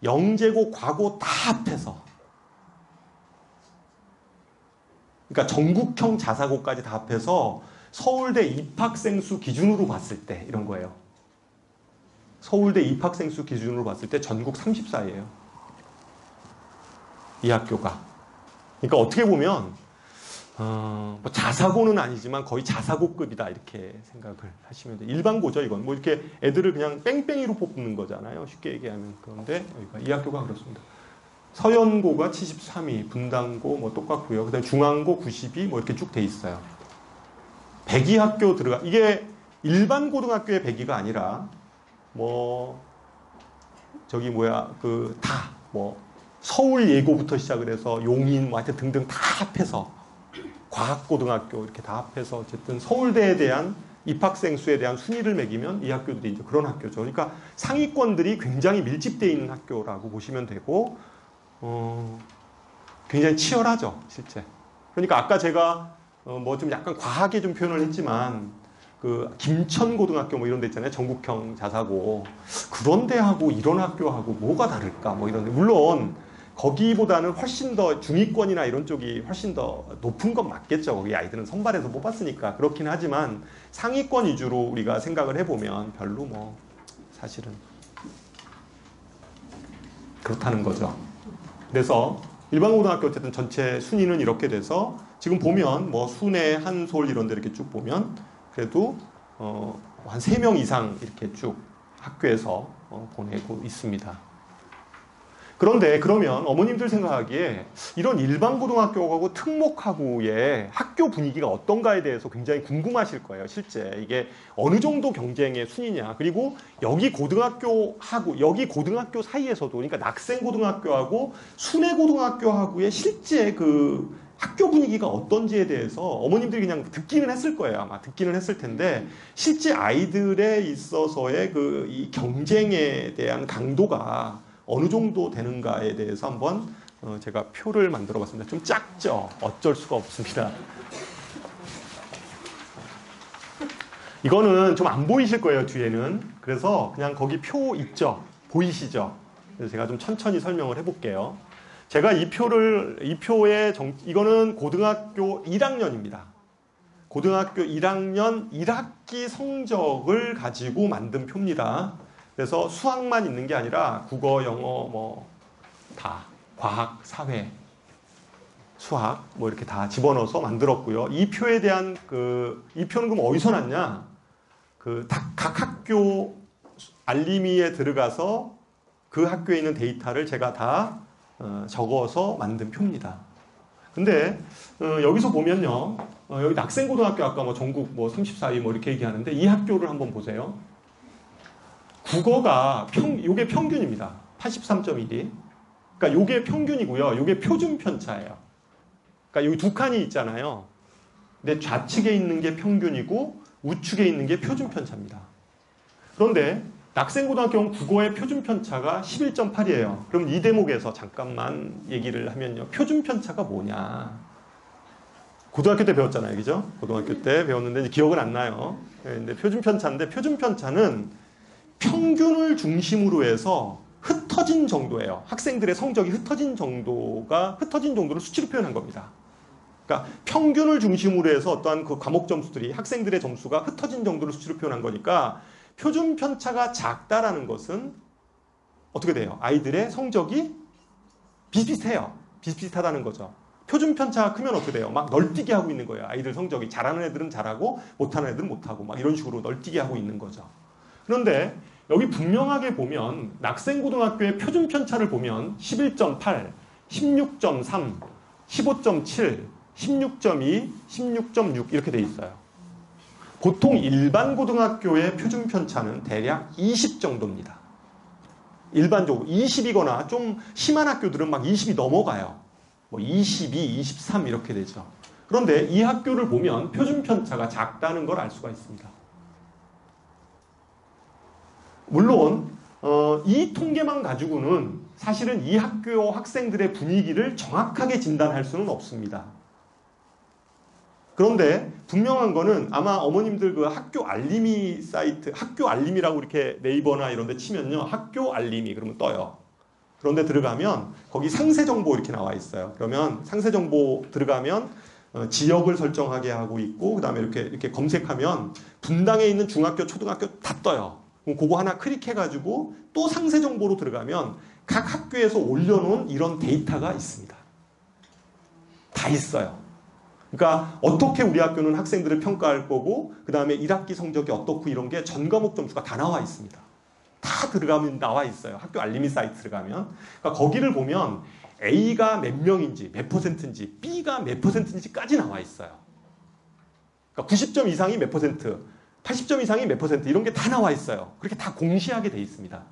영재고, 과고 다 합해서, 그러니까 전국형 자사고까지 다 합해서 서울대 입학생 수 기준으로 봤을 때 이런 거예요. 서울대 입학생 수 기준으로 봤을 때 전국 34위예요. 이 학교가. 그러니까 어떻게 보면 뭐 자사고는 아니지만 거의 자사고급이다 이렇게 생각을 하시면 돼요. 일반고죠 이건. 뭐 이렇게 애들을 그냥 뺑뺑이로 뽑는 거잖아요. 쉽게 얘기하면. 그런데 여기가 이 학교가 그렇습니다. 서연고가 73위, 분당고 뭐 똑같고요. 그다음에 중앙고 92, 뭐 이렇게 쭉 돼 있어요. 100위 학교 이게 일반 고등학교의 100위가 아니라 뭐 서울 예고부터 시작을 해서 용인 뭐 하여튼 등등 다 합해서, 과학고등학교 이렇게 다 합해서 어쨌든 서울대에 대한 입학생 수에 대한 순위를 매기면 이 학교들이 이제 그런 학교죠. 그러니까 상위권들이 굉장히 밀집되어 있는 학교라고 보시면 되고, 굉장히 치열하죠, 실제. 그러니까 아까 제가 뭐 좀 약간 과하게 좀 표현을 했지만, 그 김천고등학교 뭐 이런 데 있잖아요. 전국형 자사고. 그런 데하고 이런 학교하고 뭐가 다를까? 뭐 이런 데. 물론 거기보다는 훨씬 더 중위권이나 이런 쪽이 훨씬 더 높은 건 맞겠죠. 거기 아이들은 선발해서 뽑았으니까. 그렇긴 하지만 상위권 위주로 우리가 생각을 해보면 별로 뭐 사실은 그렇다는 거죠. 그래서 일반고등학교 어쨌든 전체 순위는 이렇게 돼서 지금 보면 뭐 순회, 한솔 이런 데 이렇게 쭉 보면 그래도 한 3명 이상 이렇게 쭉 학교에서 보내고 있습니다. 그런데 그러면 어머님들 생각하기에 이런 일반고등학교하고 특목하고의 학교 분위기가 어떤가에 대해서 굉장히 궁금하실 거예요. 실제 이게 어느 정도 경쟁의 순위냐, 그리고 여기 고등학교 사이에서도, 그러니까 낙생고등학교하고 순회고등학교하고의 실제 그 학교 분위기가 어떤지에 대해서 어머님들이 그냥 듣기는 했을 거예요. 아마 듣기는 했을 텐데 실제 아이들에 있어서의 이 경쟁에 대한 강도가 어느 정도 되는가에 대해서 한번 제가 표를 만들어 봤습니다. 좀 작죠? 어쩔 수가 없습니다. 이거는 좀 안 보이실 거예요, 뒤에는. 그래서 그냥 거기 표 있죠? 보이시죠? 그래서 제가 좀 천천히 설명을 해볼게요. 제가 이거는 고등학교 1학년입니다. 고등학교 1학년 1학기 성적을 가지고 만든 표입니다. 그래서 수학만 있는 게 아니라 국어, 영어, 다, 과학, 사회, 수학, 이렇게 다 집어넣어서 만들었고요. 이 표에 대한 이 표는 그럼 어디서 났냐? 각 학교 알림이에 들어가서 그 학교에 있는 데이터를 제가 다 적어서 만든 표입니다. 근데 여기서 보면요, 여기 낙생고등학교 아까 전국 34위 이렇게 얘기하는데 이 학교를 한번 보세요. 국어가 요게 평균입니다. 83.1이. 그러니까 요게 평균이고요. 요게 표준 편차예요. 그러니까 여기 두 칸이 있잖아요. 근데 좌측에 있는 게 평균이고 우측에 있는 게 표준 편차입니다. 그런데 낙생고등학교는 국어의 표준 편차가 11.8이에요. 그럼 이 대목에서 잠깐만 얘기를 하면요. 표준 편차가 뭐냐. 고등학교 때 배웠잖아요. 그죠? 고등학교 때 배웠는데 기억은 안 나요. 근데 표준 편차인데 표준 편차는 평균을 중심으로 해서 흩어진 정도예요. 학생들의 성적이 흩어진 정도를 수치로 표현한 겁니다. 그러니까 평균을 중심으로 해서 어떠한 그 과목 점수들이 학생들의 점수가 흩어진 정도를 수치로 표현한 거니까 표준 편차가 작다라는 것은 어떻게 돼요? 아이들의 성적이 비슷비슷해요. 비슷비슷하다는 거죠. 표준 편차가 크면 어떻게 돼요? 막 널뛰게 하고 있는 거예요. 아이들 성적이 잘하는 애들은 잘하고 못하는 애들은 못하고 막 이런 식으로 널뛰게 하고 있는 거죠. 그런데 여기 분명하게 보면 낙생고등학교의 표준 편차를 보면 11.8, 16.3, 15.7, 16.2, 16.6 이렇게 돼 있어요. 보통 일반 고등학교의 표준 편차는 대략 20 정도입니다. 일반적으로 20이거나 좀 심한 학교들은 막 20이 넘어가요. 22, 23 이렇게 되죠. 그런데 이 학교를 보면 표준 편차가 작다는 걸 알 수가 있습니다. 물론 이 통계만 가지고는 사실은 이 학교 학생들의 분위기를 정확하게 진단할 수는 없습니다. 그런데 분명한 거는 아마 어머님들 그 학교 알림이 사이트, 학교 알림이라고 이렇게 네이버나 이런 데 치면요. 학교 알림이 그러면 떠요. 그런데 들어가면 거기 상세 정보 이렇게 나와 있어요. 그러면 상세 정보 들어가면 지역을 설정하게 하고 있고 그다음에 이렇게 검색하면 분당에 있는 중학교, 초등학교 다 떠요. 그럼 그거 하나 클릭해가지고 또 상세 정보로 들어가면 각 학교에서 올려놓은 이런 데이터가 있습니다. 다 있어요. 그러니까 어떻게 우리 학교는 학생들을 평가할 거고 그 다음에 1학기 성적이 어떻고 이런 게 전 과목 점수가 다 나와 있습니다. 다 들어가면 나와 있어요. 학교 알림이 사이트 들어가면. 그러니까 거기를 보면 A가 몇 명인지 몇 퍼센트인지 B가 몇 퍼센트인지까지 나와 있어요. 그러니까 90점 이상이 몇 퍼센트 80점 이상이 몇 퍼센트 이런 게 다 나와 있어요. 그렇게 다 공시하게 돼 있습니다.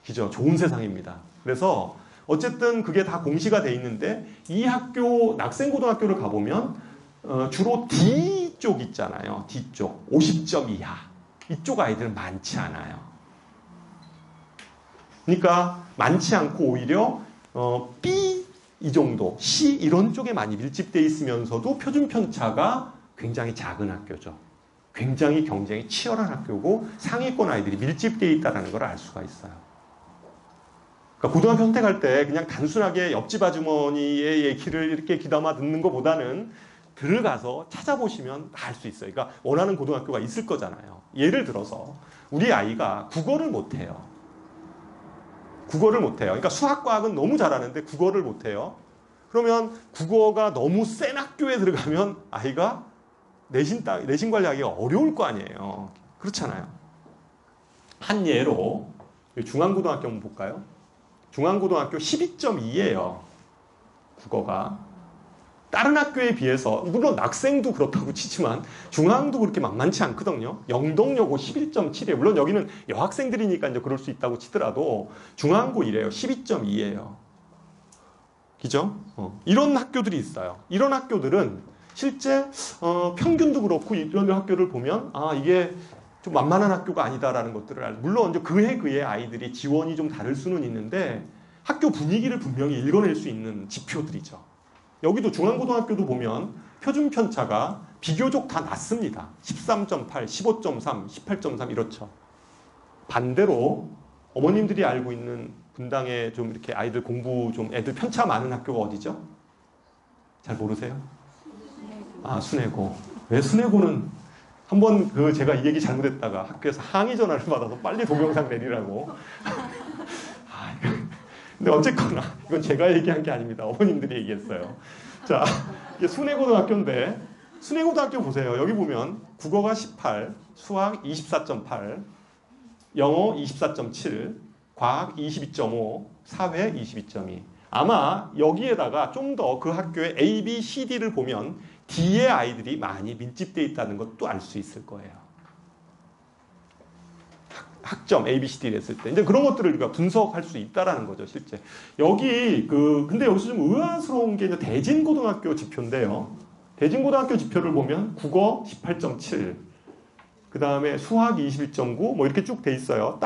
그죠? 좋은 세상입니다. 그래서 어쨌든 그게 다 공시가 돼 있는데 이 학교 낙생고등학교를 가보면 주로 D쪽 있잖아요. D쪽 50점 이하 이쪽 아이들은 많지 않아요. 그러니까 많지 않고 오히려 B 이 정도 C 이런 쪽에 많이 밀집돼 있으면서도 표준 편차가 굉장히 작은 학교죠. 굉장히 경쟁이 치열한 학교고 상위권 아이들이 밀집되어 있다는 걸 알 수가 있어요. 그러니까 고등학교 선택할 때 그냥 단순하게 옆집 아주머니의 얘기를 이렇게 귀담아 듣는 것보다는 들어가서 찾아보시면 알 수 있어요. 그러니까 원하는 고등학교가 있을 거잖아요. 예를 들어서 우리 아이가 국어를 못해요. 국어를 못해요. 그러니까 수학, 과학은 너무 잘하는데 국어를 못해요. 그러면 국어가 너무 센 학교에 들어가면 아이가 내신 관리하기가 어려울 거 아니에요. 그렇잖아요. 한 예로 중앙고등학교 한번 볼까요? 중앙고등학교 12.2예요. 국어가. 다른 학교에 비해서 물론 낙생도 그렇다고 치지만 중앙도 그렇게 만만치 않거든요. 영동여고 11.7이에요. 물론 여기는 여학생들이니까 이제 그럴 수 있다고 치더라도 중앙고 이래요. 12.2예요. 그죠? 이런 학교들이 있어요. 이런 학교들은 실제 평균도 그렇고 이런 학교를 보면 이게 좀 만만한 학교가 아니다라는 것들을 물론 이제 그해 아이들이 지원이 좀 다를 수는 있는데 학교 분위기를 분명히 읽어낼 수 있는 지표들이죠. 여기도 중앙고등학교도 보면 표준 편차가 비교적 다 낮습니다. 13.8, 15.3, 18.3 이렇죠. 반대로 어머님들이 알고 있는 분당에 좀 이렇게 아이들 공부 좀 애들 편차 많은 학교가 어디죠? 잘 모르세요? 순회고. 왜 순회고는 한번 제가 이 얘기 잘못했다가 학교에서 항의 전화를 받아서 빨리 동영상 내리라고. 근데 어쨌거나 이건 제가 얘기한 게 아닙니다. 어머님들이 얘기했어요. 자, 이게 순회고등학교인데 순회고등학교 보세요. 여기 보면 국어가 18, 수학 24.8, 영어 24.7, 과학 22.5, 사회 22.2. 아마 여기에다가 좀 더 그 학교의 A, B, C, D를 보면 D의 아이들이 많이 밀집되어 있다는 것도 알 수 있을 거예요. 학점 A, B, C, D를 했을 때 이제 그런 것들을 우리가 분석할 수 있다라는 거죠, 실제. 여기 근데 여기서 좀 의아스러운 게 이제 대진고등학교 지표인데요. 대진고등학교 지표를 보면 국어 18.7, 그 다음에 수학 21.9, 뭐 이렇게 쭉 돼 있어요.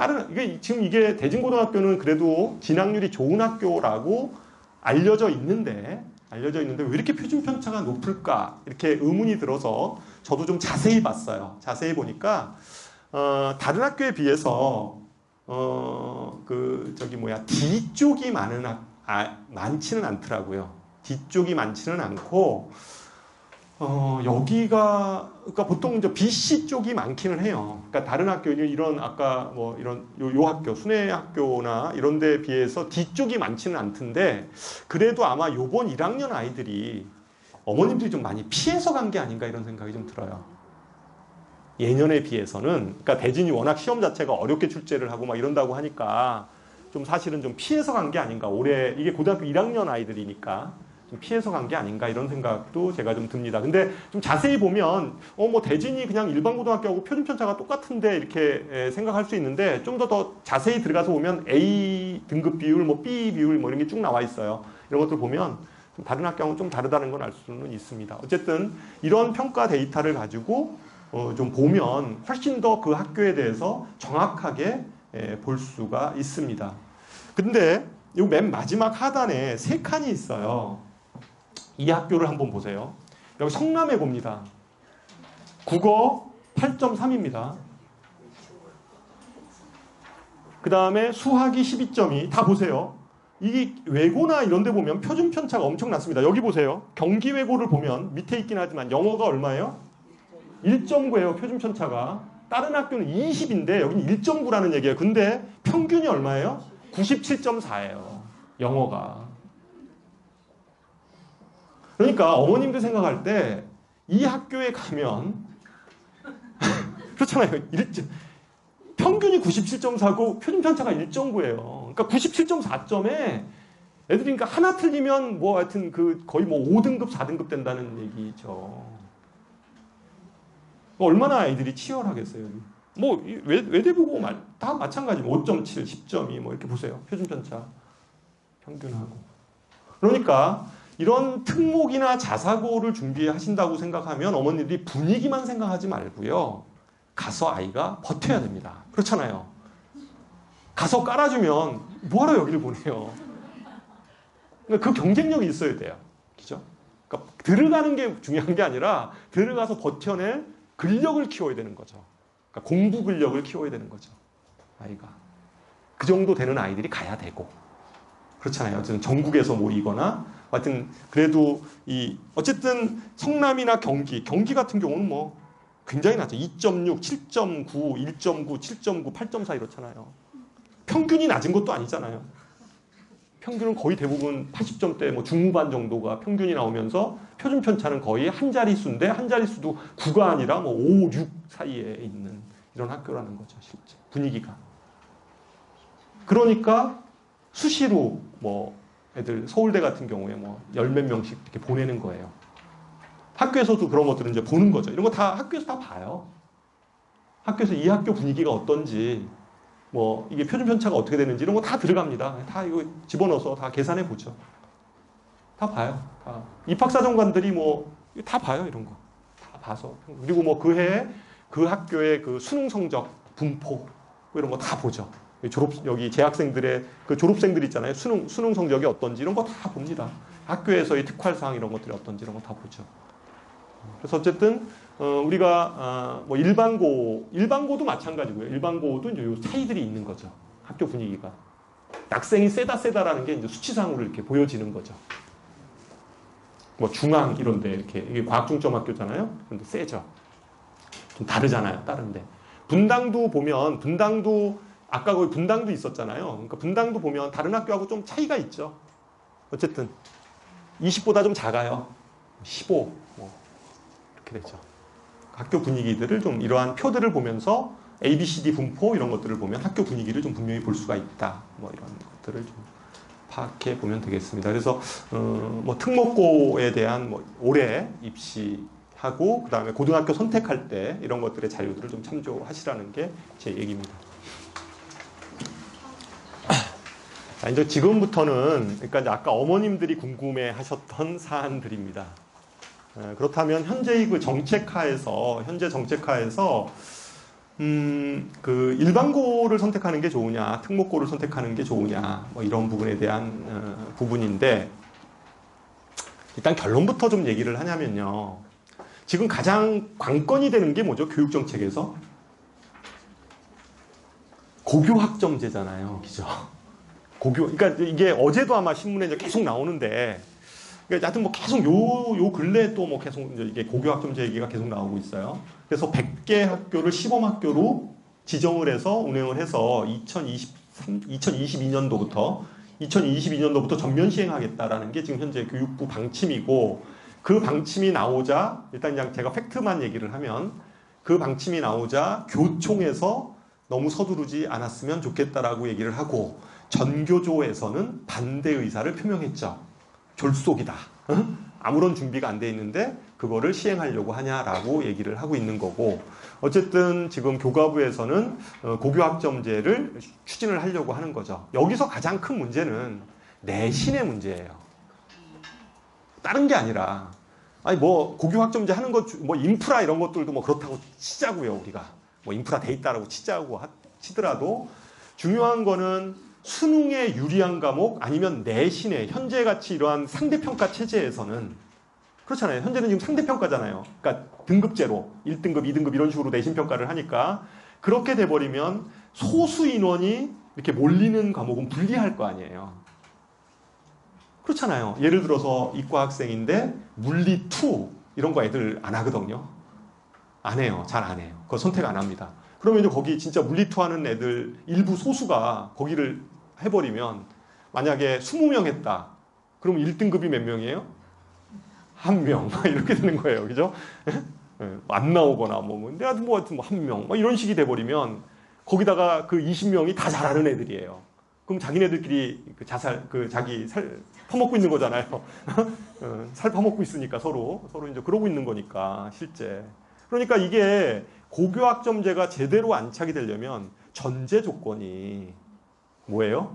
지금 이게 대진고등학교는 그래도 진학률이 좋은 학교라고 알려져 있는데 왜 이렇게 표준 편차가 높을까? 이렇게 의문이 들어서 저도 좀 자세히 봤어요. 자세히 보니까, 다른 학교에 비해서, D 쪽이 많지는 않더라고요. D 쪽이 많지는 않고, 여기가, 그러니까 보통 이제 BC 쪽이 많기는 해요. 그러니까 다른 학교, 이런, 아까 뭐 이런, 요 학교, 순회 학교나 이런 데에 비해서 D 쪽이 많지는 않던데, 그래도 아마 요번 1학년 아이들이 어머님들이 좀 많이 피해서 간 게 아닌가 이런 생각이 좀 들어요. 예년에 비해서는, 그러니까 대진이 워낙 시험 자체가 어렵게 출제를 하고 막 이런다고 하니까, 좀 사실은 좀 피해서 간 게 아닌가. 올해, 이게 고등학교 1학년 아이들이니까. 좀 피해서 간 게 아닌가 이런 생각도 제가 좀 듭니다. 근데 좀 자세히 보면 뭐 대진이 그냥 일반 고등학교하고 표준 편차가 똑같은데 이렇게 생각할 수 있는데 좀 더 자세히 들어가서 보면 A 등급 비율, 뭐 B 비율 뭐 이런 게 쭉 나와 있어요. 이런 것들 보면 좀 다른 학교하고는 좀 다르다는 건 알 수는 있습니다. 어쨌든 이런 평가 데이터를 가지고 좀 보면 훨씬 더 그 학교에 대해서 정확하게 볼 수가 있습니다. 근데 이 맨 마지막 하단에 3칸이 있어요. 이 학교를 한번 보세요. 여기 성남에 봅니다. 국어 8.3입니다. 그 다음에 수학이 12.2. 다 보세요. 이게 외고나 이런 데 보면 표준 편차가 엄청 났습니다. 여기 보세요. 경기 외고를 보면 밑에 있긴 하지만 영어가 얼마예요? 1.9예요. 표준 편차가. 다른 학교는 20인데 여기는 1.9라는 얘기예요. 근데 평균이 얼마예요? 97.4예요. 영어가. 그러니까 어머님들 생각할 때 이 학교에 가면 그렇잖아요. 평균이 97.4고 표준 편차가 1.9예요. 그러니까 97.4점에 애들이 그러니까 하나 틀리면 뭐 하여튼 거의 뭐 5등급, 4등급 된다는 얘기죠. 얼마나 아이들이 치열하겠어요. 뭐 외대보고 다 마찬가지. 5.7, 10.2 뭐 이렇게 보세요. 표준 편차 평균하고. 그러니까 이런 특목이나 자사고를 준비하신다고 생각하면 어머니들이 분위기만 생각하지 말고요. 가서 아이가 버텨야 됩니다. 그렇잖아요. 가서 깔아주면 뭐하러 여기를 보내요. 그러니까 그 경쟁력이 있어야 돼요. 그죠? 그러니까 들어가는 게 중요한 게 아니라 들어가서 버텨낼 근력을 키워야 되는 거죠. 그러니까 공부 근력을 키워야 되는 거죠. 아이가. 그 정도 되는 아이들이 가야 되고. 그렇잖아요. 어쨌든 전국에서 모이거나 하여튼 그래도 어쨌든 성남이나 경기 같은 경우는 뭐 굉장히 낮죠. 2.6, 7.9, 1.9, 7.9, 8.4 이렇잖아요. 평균이 낮은 것도 아니잖아요. 평균은 거의 대부분 80점대 뭐 중후반 정도가 평균이 나오면서 표준 편차는 거의 한 자릿수인데 한 자릿수도 9가 아니라 뭐 5, 6 사이에 있는 이런 학교라는 거죠. 실제 분위기가. 그러니까 수시로 뭐 애들 서울대 같은 경우에 뭐 10몇 명씩 이렇게 보내는 거예요. 학교에서도 그런 것들은 이제 보는 거죠. 이런 거 다 학교에서 다 봐요. 학교에서 이 학교 분위기가 어떤지, 뭐 이게 표준 편차가 어떻게 되는지 이런 거 다 들어갑니다. 다 이거 집어넣어서 다 계산해 보죠. 다 봐요. 다. 입학사정관들이 뭐 다 봐요, 이런 거. 다 봐서. 그리고 뭐 그 해에 그 학교의 그 수능 성적, 분포 이런 거 다 보죠. 여기 재학생들의 그 졸업생들 있잖아요. 수능 성적이 어떤지 이런 거 다 봅니다. 학교에서의 특활사항 이런 것들이 어떤지 이런 거 다 보죠. 그래서 어쨌든 우리가 뭐 일반고도 마찬가지고요. 일반고도 이제 요 차이들이 있는 거죠. 학교 분위기가. 학생이 세다라는 게 이제 수치상으로 이렇게 보여지는 거죠. 뭐 중앙 이런데 이렇게 이게 과학중점 학교잖아요. 그런데 세죠. 좀 다르잖아요. 다른데. 분당도 아까 거기 분당도 있었잖아요. 그러니까 분당도 보면 다른 학교하고 좀 차이가 있죠. 어쨌든 20보다 좀 작아요. 15 뭐 이렇게 되죠. 학교 분위기들을 좀 이러한 표들을 보면서 A, B, C, D 분포 이런 것들을 보면 학교 분위기를 좀 분명히 볼 수가 있다. 뭐 이런 것들을 좀 파악해 보면 되겠습니다. 그래서 뭐 특목고에 대한 뭐 올해 입시하고 그 다음에 고등학교 선택할 때 이런 것들의 자유들을 좀 참조하시라는 게 제 얘기입니다. 자, 이제 지금부터는 그러니까 이제 아까 어머님들이 궁금해하셨던 사안들입니다. 그렇다면 현재 정책하에서 그 일반고를 선택하는 게 좋으냐, 특목고를 선택하는 게 좋으냐, 뭐 이런 부분에 대한 부분인데 일단 결론부터 좀 얘기를 하냐면요. 지금 가장 관건이 되는 게 뭐죠? 교육 정책에서 고교학점제잖아요, 그죠? 그러니까 이게 어제도 아마 신문에 이제 계속 나오는데. 그러니까 하여튼 뭐 계속 요 근래에 또 뭐 계속 이제 이게 고교학점제 얘기가 계속 나오고 있어요. 그래서 100개 학교를 시범학교로 지정을 해서 운영을 해서 2022년도부터 전면 시행하겠다라는 게 지금 현재 교육부 방침이고 그 방침이 나오자 일단 그냥 제가 팩트만 얘기를 하면 그 방침이 나오자 교총에서 너무 서두르지 않았으면 좋겠다라고 얘기를 하고 전교조에서는 반대 의사를 표명했죠. 졸속이다. 아무런 준비가 안 돼 있는데 그거를 시행하려고 하냐라고 얘기를 하고 있는 거고 어쨌든 지금 교과부에서는 고교학점제를 추진을 하려고 하는 거죠. 여기서 가장 큰 문제는 내신의 문제예요. 다른 게 아니라 아니 뭐 고교학점제 하는 것 뭐 인프라 이런 것들도 뭐 그렇다고 치자고요. 우리가 뭐 인프라 돼 있다라고 치더라도 중요한 거는 수능에 유리한 과목 아니면 내신에 현재같이 이러한 상대평가 체제에서는 그렇잖아요. 현재는 지금 상대평가잖아요. 그러니까 등급제로 1등급, 2등급 이런 식으로 내신평가를 하니까 그렇게 돼버리면 소수 인원이 이렇게 몰리는 과목은 불리할 거 아니에요. 그렇잖아요. 예를 들어서 이과 학생인데 물리 2 이런 거 애들 안 하거든요. 안 해요. 잘 안 해요. 그거 선택 안 합니다. 그러면 이제 거기 진짜 물리 2 하는 애들 일부 소수가 거기를 해버리면 만약에 20명 했다. 그럼 1등급이 몇 명이에요? 1명. 이렇게 되는 거예요. 그죠? 안 나오거나 근데 하여튼 뭐 1명. 이런 식이 돼버리면 거기다가 그 20명이 다 잘하는 애들이에요. 그럼 자기네들끼리 자기 살 퍼먹고 있는 거잖아요. 살 퍼먹고 있으니까 서로 이제 그러고 있는 거니까 실제. 그러니까 이게 고교학점제가 제대로 안착이 되려면 전제 조건이 뭐예요?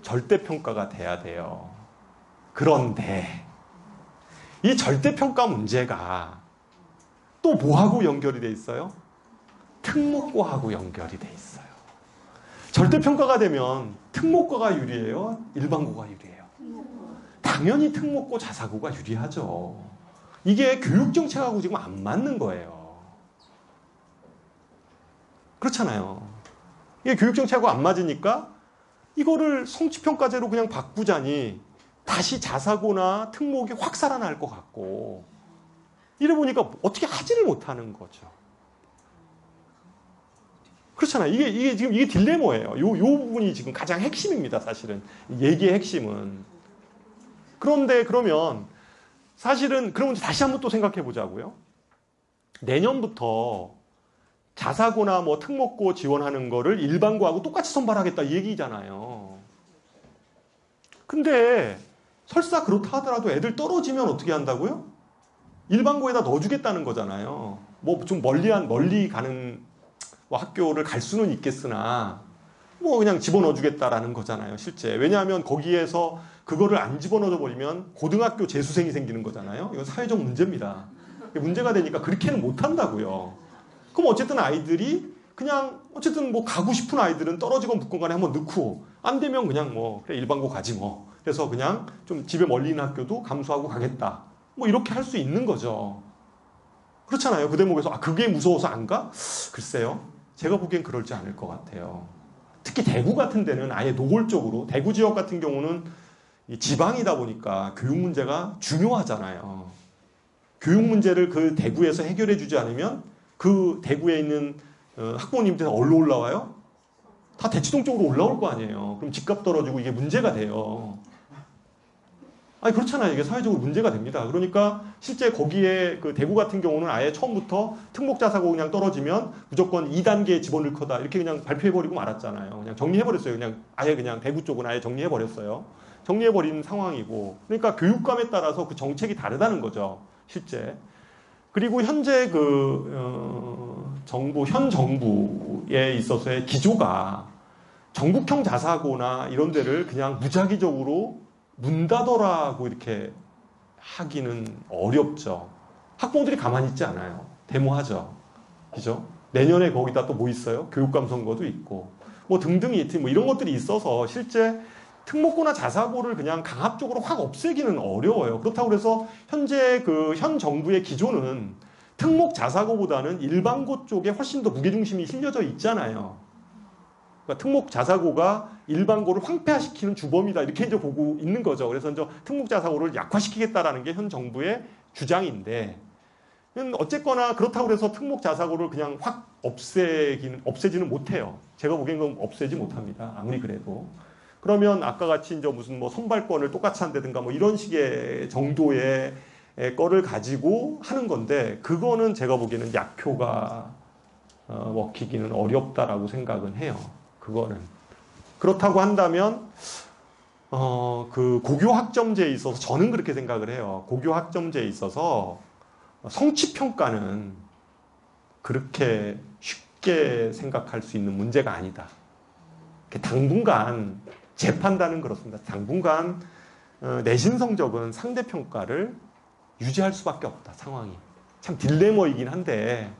절대평가가 돼야 돼요. 그런데 이 절대평가 문제가 또 뭐하고 연결이 돼 있어요? 특목고하고 연결이 돼 있어요. 절대평가가 되면 특목고가 유리해요? 일반고가 유리해요? 당연히 특목고 자사고가 유리하죠. 이게 교육정책하고 지금 안 맞는 거예요. 그렇잖아요. 이게 교육정책하고 안 맞으니까 이거를 성취평가제로 그냥 바꾸자니 다시 자사고나 특목이 확 살아날 것 같고 이래 보니까 어떻게 하지를 못하는 거죠. 그렇잖아요. 이게 지금 이게 딜레마예요. 요 부분이 지금 가장 핵심입니다. 사실은 얘기의 핵심은. 그런데 그러면 사실은 그러면 다시 한번 또 생각해 보자고요. 내년부터 자사고나 뭐 특목고 지원하는 거를 일반고하고 똑같이 선발하겠다 이 얘기잖아요. 근데 설사 그렇다 하더라도 애들 떨어지면 어떻게 한다고요? 일반고에다 넣어주겠다는 거잖아요. 뭐 좀 멀리 가는 뭐 학교를 갈 수는 있겠으나 뭐 그냥 집어넣어주겠다라는 거잖아요, 실제. 왜냐하면 거기에서 그거를 안 집어넣어 버리면 고등학교 재수생이 생기는 거잖아요. 이건 사회적 문제입니다. 문제가 되니까 그렇게는 못한다고요. 그럼 어쨌든 아이들이 그냥 어쨌든 뭐 가고 싶은 아이들은 떨어지건 붙건 간에 한번 넣고 안 되면 그냥 뭐 그래 일반고 가지 뭐. 그래서 그냥 좀 집에 멀리 있는 학교도 감수하고 가겠다. 뭐 이렇게 할 수 있는 거죠. 그렇잖아요. 그 대목에서 그게 무서워서 안 가? 글쎄요. 제가 보기엔 그럴지 않을 것 같아요. 특히 대구 같은 데는 아예 노골적으로 대구 지역 같은 경우는 지방이다 보니까 교육 문제가 중요하잖아요. 교육 문제를 그 대구에서 해결해 주지 않으면 그 대구에 있는 학부모님들 어디로 올라와요? 다 대치동 쪽으로 올라올 거 아니에요. 그럼 집값 떨어지고 이게 문제가 돼요. 아니 그렇잖아요. 이게 사회적으로 문제가 됩니다. 그러니까 실제 거기에 그 대구 같은 경우는 아예 처음부터 특목자사고 그냥 떨어지면 무조건 2단계에 집어넣을 거다 이렇게 그냥 발표해버리고 말았잖아요. 그냥 정리해버렸어요. 그냥 아예 그냥 대구 쪽은 아예 정리해버렸어요. 정리해버린 상황이고 그러니까 교육감에 따라서 그 정책이 다르다는 거죠. 실제. 그리고 현재 현 정부에 있어서의 기조가 전국형 자사고나 이런 데를 그냥 무작위적으로 문 닫아라고 이렇게 하기는 어렵죠. 학부모들이 가만히 있지 않아요. 데모하죠. 그죠? 내년에 거기다 또 뭐 있어요? 교육감 선거도 있고. 뭐 등등이 뭐 이런 것들이 있어서 실제 특목고나 자사고를 그냥 강압적으로 확 없애기는 어려워요. 그렇다고 해서 현재 현 정부의 기조는 특목 자사고보다는 일반고 쪽에 훨씬 더 무게중심이 실려져 있잖아요. 그러니까 특목 자사고가 일반고를 황폐화시키는 주범이다 이렇게 이제 보고 있는 거죠. 그래서 이제 특목 자사고를 약화시키겠다라는 게 현 정부의 주장인데 어쨌거나 그렇다고 해서 특목 자사고를 그냥 확 없애지는 못해요. 제가 보기엔 그건 없애지 못합니다. 아무리 그래도. 그러면 아까 같이 이제 무슨 뭐 선발권을 똑같이 한다든가 뭐 이런 식의 정도의 거를 가지고 하는 건데 그거는 제가 보기에는 약효가 먹히기는 어렵다라고 생각은 해요. 그거는. 그렇다고 한다면 그 고교 학점제에 있어서 저는 그렇게 생각을 해요. 고교 학점제에 있어서 성취 평가는 그렇게 쉽게 생각할 수 있는 문제가 아니다. 당분간 제 판단은 그렇습니다. 당분간 내신 성적은 상대 평가를 유지할 수밖에 없다. 상황이 참 딜레마이긴 한데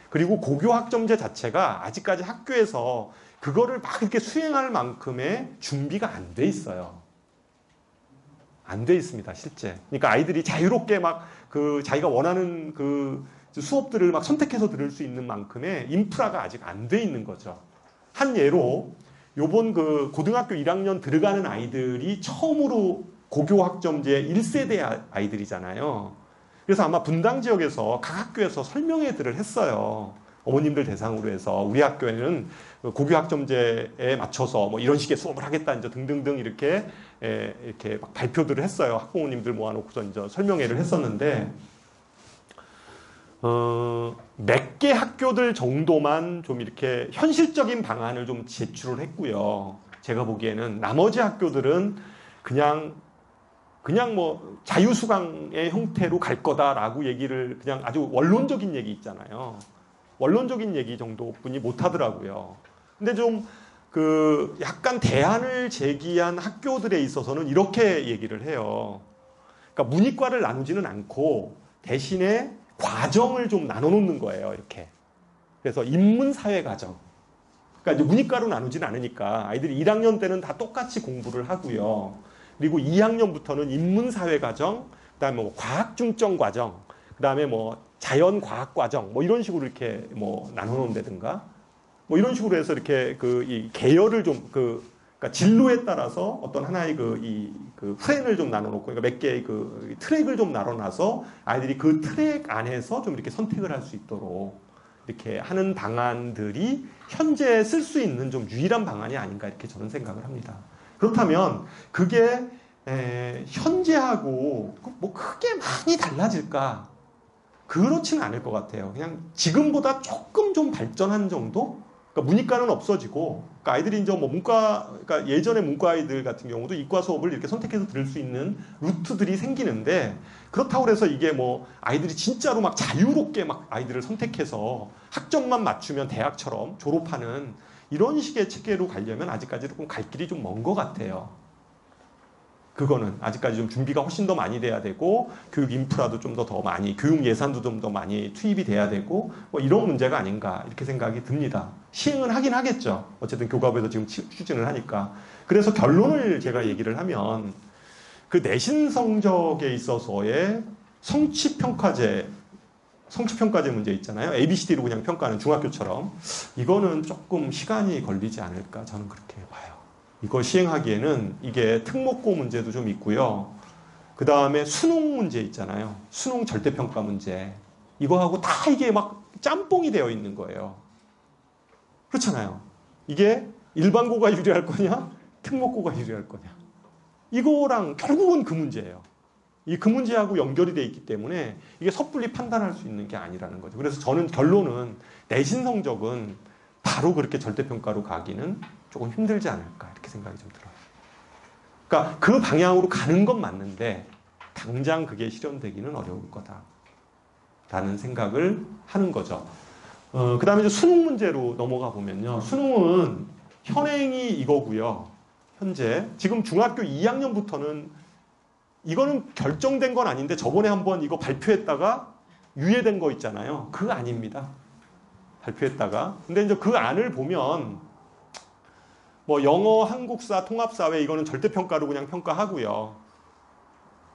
그리고 고교 학점제 자체가 아직까지 학교에서 그거를 막 이렇게 수행할 만큼의 준비가 안 돼 있어요. 안 돼 있습니다, 실제. 그러니까 아이들이 자유롭게 막 자기가 원하는 수업들을 막 선택해서 들을 수 있는 만큼의 인프라가 아직 안 돼 있는 거죠. 한 예로 요번 고등학교 1학년 들어가는 아이들이 처음으로 고교 학점제 1세대 아이들이잖아요. 그래서 아마 분당 지역에서 각 학교에서 설명회들을 했어요. 어머님들 대상으로 해서 우리 학교에는 고교 학점제에 맞춰서 뭐 이런 식의 수업을 하겠다 이제 등등등 이렇게 막 발표들을 했어요. 학부모님들 모아놓고서 이제 설명회를 했었는데 몇 개 학교들 정도만 좀 이렇게 현실적인 방안을 좀 제출을 했고요. 제가 보기에는 나머지 학교들은 그냥 뭐 자유수강의 형태로 갈 거다라고 얘기를 그냥 아주 원론적인 얘기 있잖아요. 원론적인 얘기 정도뿐이 못 하더라고요. 근데 좀 약간 대안을 제기한 학교들에 있어서는 이렇게 얘기를 해요. 그러니까 문이과를 나누지는 않고 대신에 과정을 좀 나눠 놓는 거예요, 이렇게. 그래서 인문사회과정. 그러니까 이제 문이과로 나누진 않으니까 아이들이 1학년 때는 다 똑같이 공부를 하고요. 그리고 2학년부터는 인문사회과정, 그다음에 뭐 과학중점 과정, 그다음에 뭐 자연과학과정, 뭐 이런 식으로 이렇게 뭐 나눠 놓는다든가, 뭐 이런 식으로 해서 이렇게 이 계열을 좀 그러니까 진로에 따라서 어떤 하나의 플랜을 좀 나눠놓고, 그러니까 몇 개의 트랙을 좀 나눠놔서 아이들이 그 트랙 안에서 좀 이렇게 선택을 할 수 있도록 이렇게 하는 방안들이 현재 쓸 수 있는 좀 유일한 방안이 아닌가 이렇게 저는 생각을 합니다. 그렇다면 그게 현재하고 뭐 크게 많이 달라질까? 그렇지는 않을 것 같아요. 그냥 지금보다 조금 좀 발전한 정도? 그러니까 문이과는 없어지고, 그러니까 아이들이 이제 뭐 그러니까 예전에 문과 아이들 같은 경우도 이과 수업을 이렇게 선택해서 들을 수 있는 루트들이 생기는데, 그렇다고 해서 이게 뭐 아이들이 진짜로 막 자유롭게 막 아이들을 선택해서 학점만 맞추면 대학처럼 졸업하는 이런 식의 체계로 가려면 아직까지 조금 갈 길이 좀 먼 것 같아요. 그거는 아직까지 좀 준비가 훨씬 더 많이 돼야 되고 교육 인프라도 좀 더 많이, 교육 예산도 좀 더 많이 투입이 돼야 되고 뭐 이런 문제가 아닌가 이렇게 생각이 듭니다. 시행은 하긴 하겠죠. 어쨌든 교과부에서 지금 추진을 하니까. 그래서 결론을 제가 얘기를 하면 그 내신 성적에 있어서의 성취평가제 문제 있잖아요. ABCD로 그냥 평가하는 중학교처럼 이거는 조금 시간이 걸리지 않을까 저는 그렇게 봐요. 이거 시행하기에는 이게 특목고 문제도 좀 있고요. 그 다음에 수능 문제 있잖아요. 수능 절대평가 문제. 이거하고 다 이게 막 짬뽕이 되어 있는 거예요. 그렇잖아요. 이게 일반고가 유리할 거냐, 특목고가 유리할 거냐. 이거랑 결국은 그 문제예요. 이 그 문제하고 연결이 돼 있기 때문에 이게 섣불리 판단할 수 있는 게 아니라는 거죠. 그래서 저는 결론은 내신 성적은 바로 그렇게 절대평가로 가기는 조금 힘들지 않을까 이렇게 생각이 좀 들어요. 그러니까 그 방향으로 가는 건 맞는데 당장 그게 실현되기는 어려울 거다라는 생각을 하는 거죠. 그 다음에 이제 수능 문제로 넘어가 보면요. 수능은 현행이 이거고요. 현재 지금 중학교 2학년부터는 이거는 결정된 건 아닌데 저번에 한번 이거 발표했다가 유예된 거 있잖아요. 그거 아닙니다. 발표했다가. 근데 이제 그 안을 보면 뭐 영어, 한국사, 통합사회 이거는 절대평가로 그냥 평가하고요.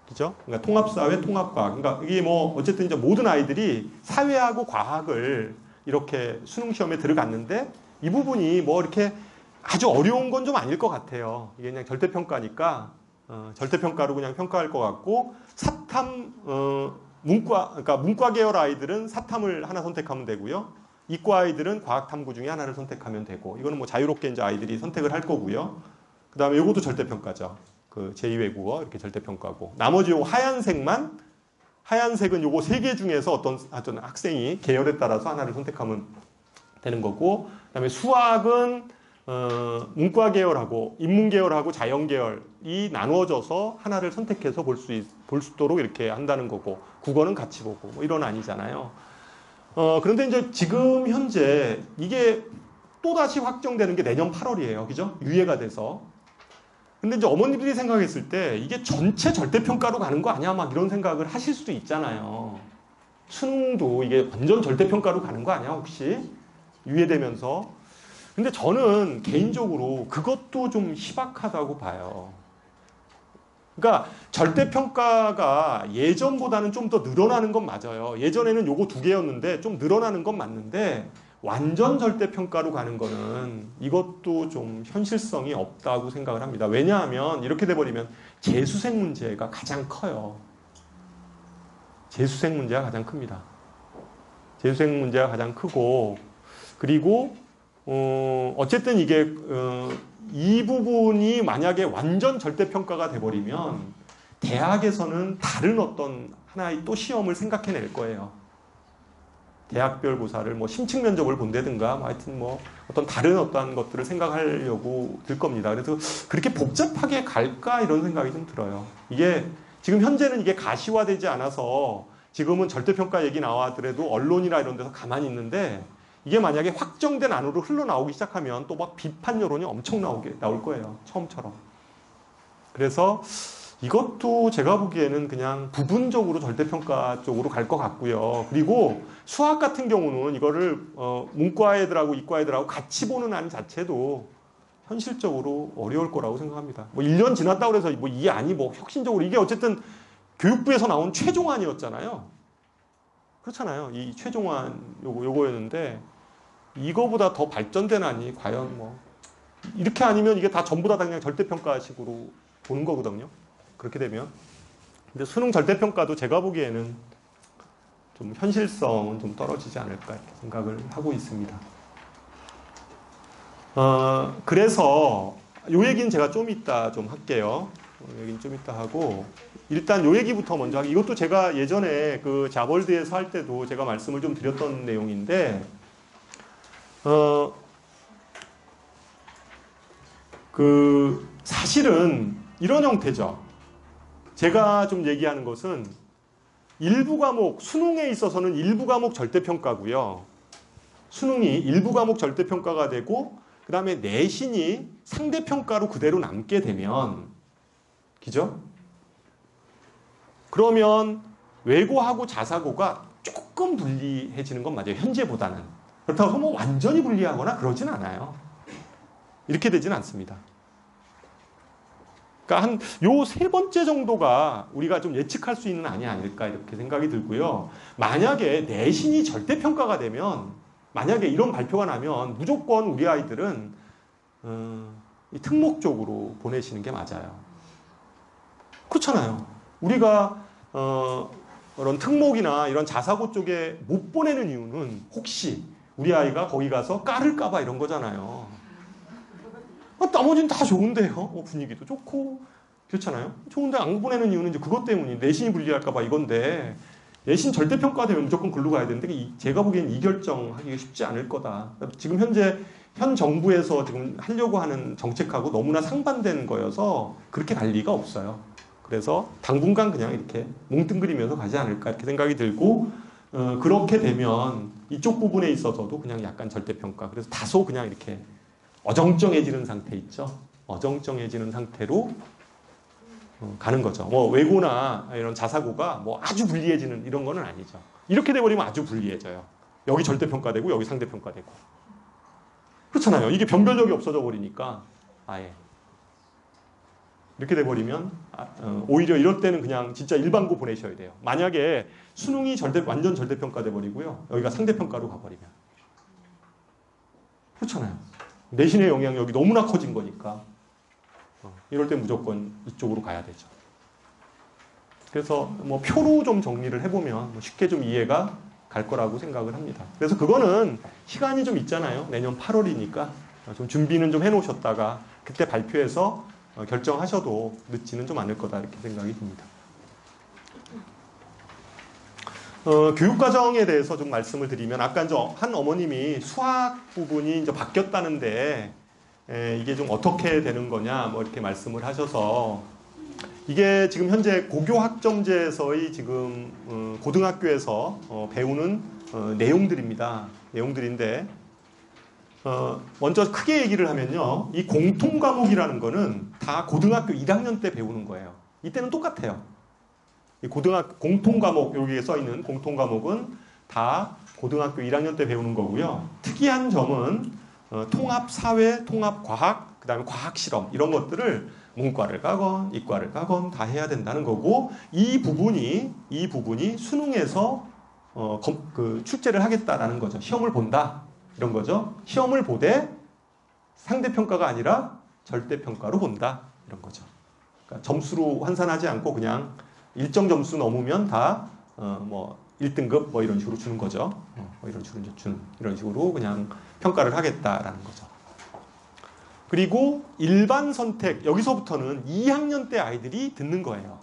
그죠? 그러니까 통합사회, 통합과학. 그러니까 이게 뭐 어쨌든 이제 모든 아이들이 사회하고 과학을 이렇게 수능 시험에 들어갔는데 이 부분이 뭐 이렇게 아주 어려운 건 좀 아닐 것 같아요. 이게 그냥 절대평가니까 절대평가로 그냥 평가할 것 같고 사탐 문과 그러니까 문과 계열 아이들은 사탐을 하나 선택하면 되고요. 이과 아이들은 과학탐구 중에 하나를 선택하면 되고 이거는 뭐 자유롭게 이제 아이들이 선택을 할 거고요. 그 다음에 요것도 절대평가죠. 그 제2외국어 이렇게 절대평가고 나머지 요 하얀색은 요거 세 개 중에서 어떤 학생이 계열에 따라서 하나를 선택하면 되는 거고 그다음에 수학은 문과 계열하고 인문 계열하고 자연 계열이 나누어져서 하나를 선택해서 볼 수 있도록 이렇게 한다는 거고 국어는 같이 보고 뭐 이런 아니잖아요. 그런데 이제 지금 현재 이게 또다시 확정되는 게 내년 8월이에요. 그죠? 유예가 돼서. 근데 이제 어머님들이 생각했을 때 이게 전체 절대평가로 가는 거 아니야? 막 이런 생각을 하실 수도 있잖아요. 수능도 이게 완전 절대평가로 가는 거 아니야? 혹시? 유예되면서. 근데 저는 개인적으로 그것도 좀 희박하다고 봐요. 그러니까 절대평가가 예전보다는 좀 더 늘어나는 건 맞아요. 예전에는 요거 두 개였는데 좀 늘어나는 건 맞는데 완전 절대평가로 가는 거는 이것도 좀 현실성이 없다고 생각을 합니다. 왜냐하면 이렇게 돼버리면 재수생 문제가 가장 커요. 재수생 문제가 가장 큽니다. 재수생 문제가 가장 크고 그리고 어쨌든 이게 이 부분이 만약에 완전 절대평가가 돼버리면 대학에서는 다른 어떤 하나의 또 시험을 생각해낼 거예요. 대학별 고사를 뭐 심층 면접을 본다든가 뭐 하여튼 뭐 어떤 다른 어떤 것들을 생각하려고 들 겁니다. 그래서 그렇게 복잡하게 갈까 이런 생각이 좀 들어요. 이게 지금 현재는 이게 가시화되지 않아서 지금은 절대평가 얘기 나와더라도 언론이나 이런 데서 가만히 있는데 이게 만약에 확정된 안으로 흘러나오기 시작하면 또 막 비판 여론이 엄청 나올 거예요. 처음처럼. 그래서 이것도 제가 보기에는 그냥 부분적으로 절대평가 쪽으로 갈 것 같고요. 그리고 수학 같은 경우는 이거를 문과 애들하고 이과 애들하고 같이 보는 안 자체도 현실적으로 어려울 거라고 생각합니다. 뭐 1년 지났다고 해서 뭐 이 안이 뭐 혁신적으로 이게 어쨌든 교육부에서 나온 최종안이었잖아요. 그렇잖아요. 이 최종안 요거였는데 이거보다 더 발전된 안이 과연 뭐 이렇게 아니면 이게 다 전부 다 그냥 절대평가식으로 보는 거거든요. 그렇게 되면. 근데 수능 절대평가도 제가 보기에는 좀 현실성은 좀 떨어지지 않을까 이렇게 생각을 하고 있습니다. 그래서 요 얘기는 제가 좀 이따 좀 할게요. 얘기는 좀 이따 하고 일단 요 얘기부터 먼저 하기. 이것도 제가 예전에 그 자벌드에서 할 때도 제가 말씀을 좀 드렸던 내용인데 사실은 이런 형태죠. 제가 좀 얘기하는 것은 일부 과목, 수능에 있어서는 일부 과목 절대평가고요. 수능이 일부 과목 절대평가가 되고 그 다음에 내신이 상대평가로 그대로 남게 되면, 그죠? 그러면 외고하고 자사고가 조금 불리해지는 건 맞아요. 현재보다는. 그렇다고 해서 뭐 완전히 불리하거나 그러진 않아요. 이렇게 되진 않습니다. 그러니까 한 요 세 번째 정도가 우리가 좀 예측할 수 있는 안이 아닐까 이렇게 생각이 들고요. 만약에 내신이 절대평가가 되면, 만약에 이런 발표가 나면 무조건 우리 아이들은 이 특목 쪽으로 보내시는 게 맞아요. 그렇잖아요. 우리가 그런 특목이나 이런 자사고 쪽에 못 보내는 이유는 혹시 우리 아이가 거기 가서 까를까봐 이런 거잖아요. 나머지는 다 좋은데요. 분위기도 좋고 그렇잖아요. 좋은데 안 보내는 이유는 이제 그것 때문이 내신이 불리할까봐 이건데, 내신 절대평가되면 무조건 글로 가야 되는데 제가 보기엔 이 결정하기가 쉽지 않을 거다. 지금 현 정부에서 지금 하려고 하는 정책하고 너무나 상반된 거여서 그렇게 갈 리가 없어요. 그래서 당분간 그냥 이렇게 뭉뚱그리면서 가지 않을까 이렇게 생각이 들고, 그렇게 되면 이쪽 부분에 있어서도 그냥 약간 절대평가, 그래서 다소 그냥 이렇게 어정쩡해지는 상태 있죠. 어정쩡해지는 상태로 가는 거죠. 뭐 외고나 이런 자사고가 뭐 아주 불리해지는 이런 거는 아니죠. 이렇게 돼버리면 아주 불리해져요. 여기 절대평가되고 여기 상대평가되고. 그렇잖아요. 이게 변별력이 없어져 버리니까 아예. 이렇게 돼버리면 오히려 이럴 때는 그냥 진짜 일반고 보내셔야 돼요. 만약에 수능이 완전 절대평가돼 버리고요. 여기가 상대평가로 가버리면. 그렇잖아요. 내신의 영향력이 너무나 커진 거니까. 이럴 때 무조건 이쪽으로 가야 되죠. 그래서 뭐 표로 좀 정리를 해보면 쉽게 좀 이해가 갈 거라고 생각을 합니다. 그래서 그거는 시간이 좀 있잖아요. 내년 8월이니까 좀 준비는 좀 해놓으셨다가 그때 발표해서 결정하셔도 늦지는 좀 않을 거다 이렇게 생각이 듭니다. 교육과정에 대해서 좀 말씀을 드리면, 아까 이제 한 어머님이 수학 부분이 이제 바뀌었다는데 이게 좀 어떻게 되는 거냐 뭐 이렇게 말씀을 하셔서, 이게 지금 현재 고교학점제에서의 지금 고등학교에서 배우는 내용들입니다. 내용들인데, 먼저 크게 얘기를 하면요, 이 공통과목이라는 거는 다 고등학교 1학년 때 배우는 거예요. 이때는 똑같아요. 이 공통과목, 여기에 써있는 공통과목은 다 고등학교 1학년 때 배우는 거고요. 특이한 점은 통합사회, 통합과학, 그 다음에 과학실험 이런 것들을 문과를 가건 이과를 가건 다 해야 된다는 거고, 이 부분이 수능에서 출제를 하겠다라는 거죠. 시험을 본다 이런 거죠. 시험을 보되 상대평가가 아니라 절대평가로 본다 이런 거죠. 그러니까 점수로 환산하지 않고 그냥 일정 점수 넘으면 다 뭐 1등급 뭐 이런 식으로 주는 거죠. 뭐 이런 식으로 그냥 평가를 하겠다라는 거죠. 그리고 일반 선택, 여기서부터는 2학년 때 아이들이 듣는 거예요.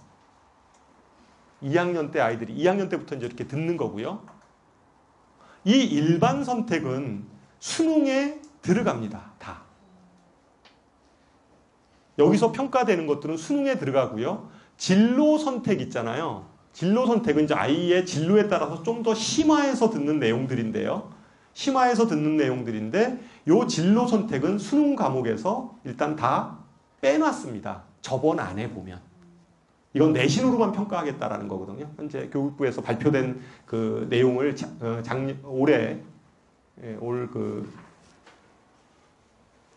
2학년 때부터 이제 이렇게 듣는 거고요. 이 일반 선택은 수능에 들어갑니다. 다. 여기서 평가되는 것들은 수능에 들어가고요. 진로 선택 있잖아요. 진로 선택은 이제 아이의 진로에 따라서 좀 더 심화해서 듣는 내용들인데요. 요 진로 선택은 수능 과목에서 일단 다 빼놨습니다. 저번 안에 보면. 이건 내신으로만 평가하겠다라는 거거든요. 현재 교육부에서 발표된 그 내용을 올해 올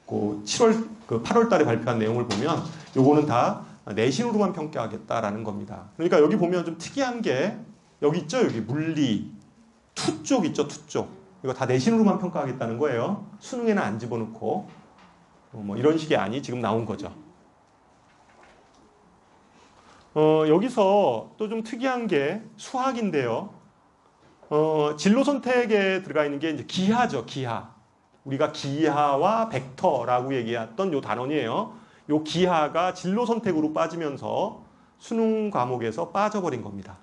8월 달에 발표한 내용을 보면 요거는 다 내신으로만 평가하겠다라는 겁니다. 그러니까 여기 보면 좀 특이한 게 여기 있죠? 여기 물리, 투 쪽 있죠? 투 쪽. 이거 다 내신으로만 평가하겠다는 거예요. 수능에는 안 집어넣고 뭐 이런 식의 안이 지금 나온 거죠. 여기서 또 좀 특이한 게 수학인데요. 진로 선택에 들어가 있는 게 이제 기하죠, 기하. 우리가 기하와 벡터라고 얘기했던 요 단원이에요. 요 기하가 진로 선택으로 빠지면서 수능 과목에서 빠져버린 겁니다.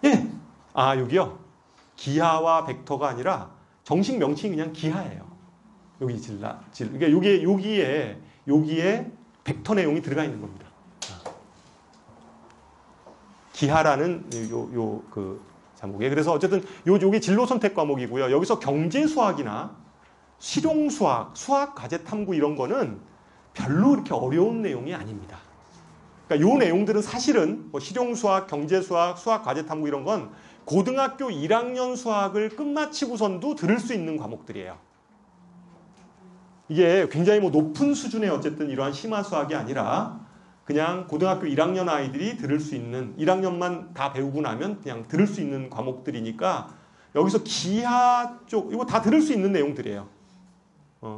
예. 여기요. 기하와 벡터가 아니라 정식 명칭이 그냥 기하예요. 여기 그러니까 여기에 벡터 내용이 들어가 있는 겁니다. 과목에. 그래서 어쨌든 요게 진로 선택 과목이고요. 여기서 경제 수학이나 실용 수학, 수학 과제 탐구 이런 거는 별로 이렇게 어려운 내용이 아닙니다. 그러니까 요 내용들은 사실은 뭐 실용 수학, 경제 수학, 수학 과제 탐구 이런 건 고등학교 1학년 수학을 끝마치고선도 들을 수 있는 과목들이에요. 이게 굉장히 뭐 높은 수준의 어쨌든 이러한 심화 수학이 아니라 그냥 고등학교 1학년 아이들이 들을 수 있는 1학년만 다 배우고 나면 그냥 들을 수 있는 과목들이니까 여기서 기하 쪽 이거 다 들을 수 있는 내용들이에요.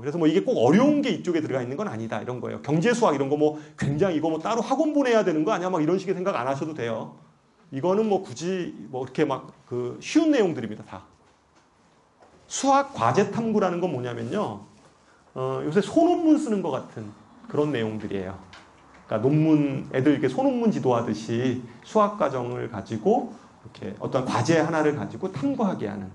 그래서 뭐 이게 꼭 어려운 게 이쪽에 들어가 있는 건 아니다 이런 거예요. 경제 수학 이런 거 뭐 굉장히 이거 뭐 따로 학원 보내야 되는 거 아니야 막 이런 식의 생각 안 하셔도 돼요. 이거는 뭐 굳이 뭐 이렇게 막 그 쉬운 내용들입니다 다. 수학 과제 탐구라는 건 뭐냐면요. 요새 소논문 쓰는 것 같은 그런 내용들이에요. 그러니까 논문 애들 이렇게 소논문 지도하듯이 수학 과정을 가지고 이렇게 어떤 과제 하나를 가지고 탐구하게 하는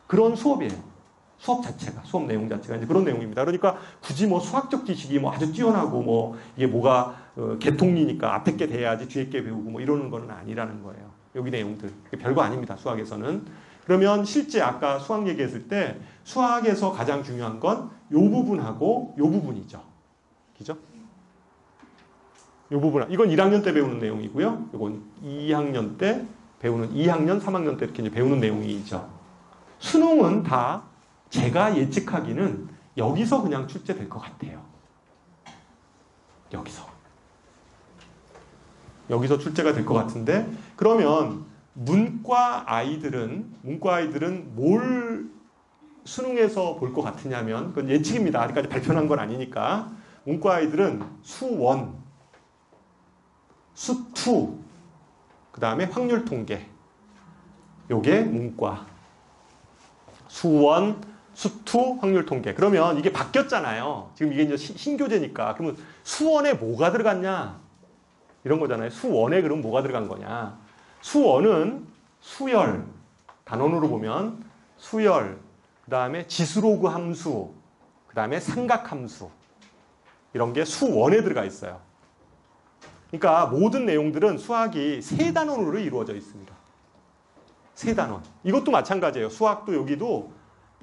그런 수업이에요. 수업 자체가 수업 내용 자체가 이제 그런 내용입니다. 그러니까 굳이 뭐 수학적 지식이 뭐 아주 뛰어나고 뭐 이게 뭐가 개통이니까 앞에 게 돼야지 뒤에 게 배우고 뭐 이러는 거는 아니라는 거예요. 여기 내용들 별거 아닙니다. 수학에서는. 그러면 실제 아까 수학 얘기했을 때 수학에서 가장 중요한 건 요 부분하고 요 부분이죠. 그죠? 요 부분 이건 1학년 때 배우는 내용이고요. 이건 2학년 때 배우는 2학년, 3학년 때 이렇게 이제 배우는 내용이죠. 수능은 다 제가 예측하기는 여기서 그냥 출제될 것 같아요. 여기서 출제가 될 것 같은데 그러면 문과 아이들은 뭘 수능에서 볼 것 같으냐면 그건 예측입니다. 아직까지 발표한 건 아니니까 문과 아이들은 수1, 수2 그 다음에 확률 통계 요게 문과 수1, 수2 확률 통계. 그러면 이게 바뀌었잖아요. 지금 이게 이제 신교재니까. 그러면 수1에 뭐가 들어갔냐? 이런 거잖아요. 수1에 그럼 뭐가 들어간 거냐? 수1은 수열, 단원으로 보면 수열, 그 다음에 지수로그 함수, 그 다음에 삼각함수. 이런 게 수1에 들어가 있어요. 그러니까 모든 내용들은 수학이 세 단원으로 이루어져 있습니다. 세 단원. 이것도 마찬가지예요. 수학도 여기도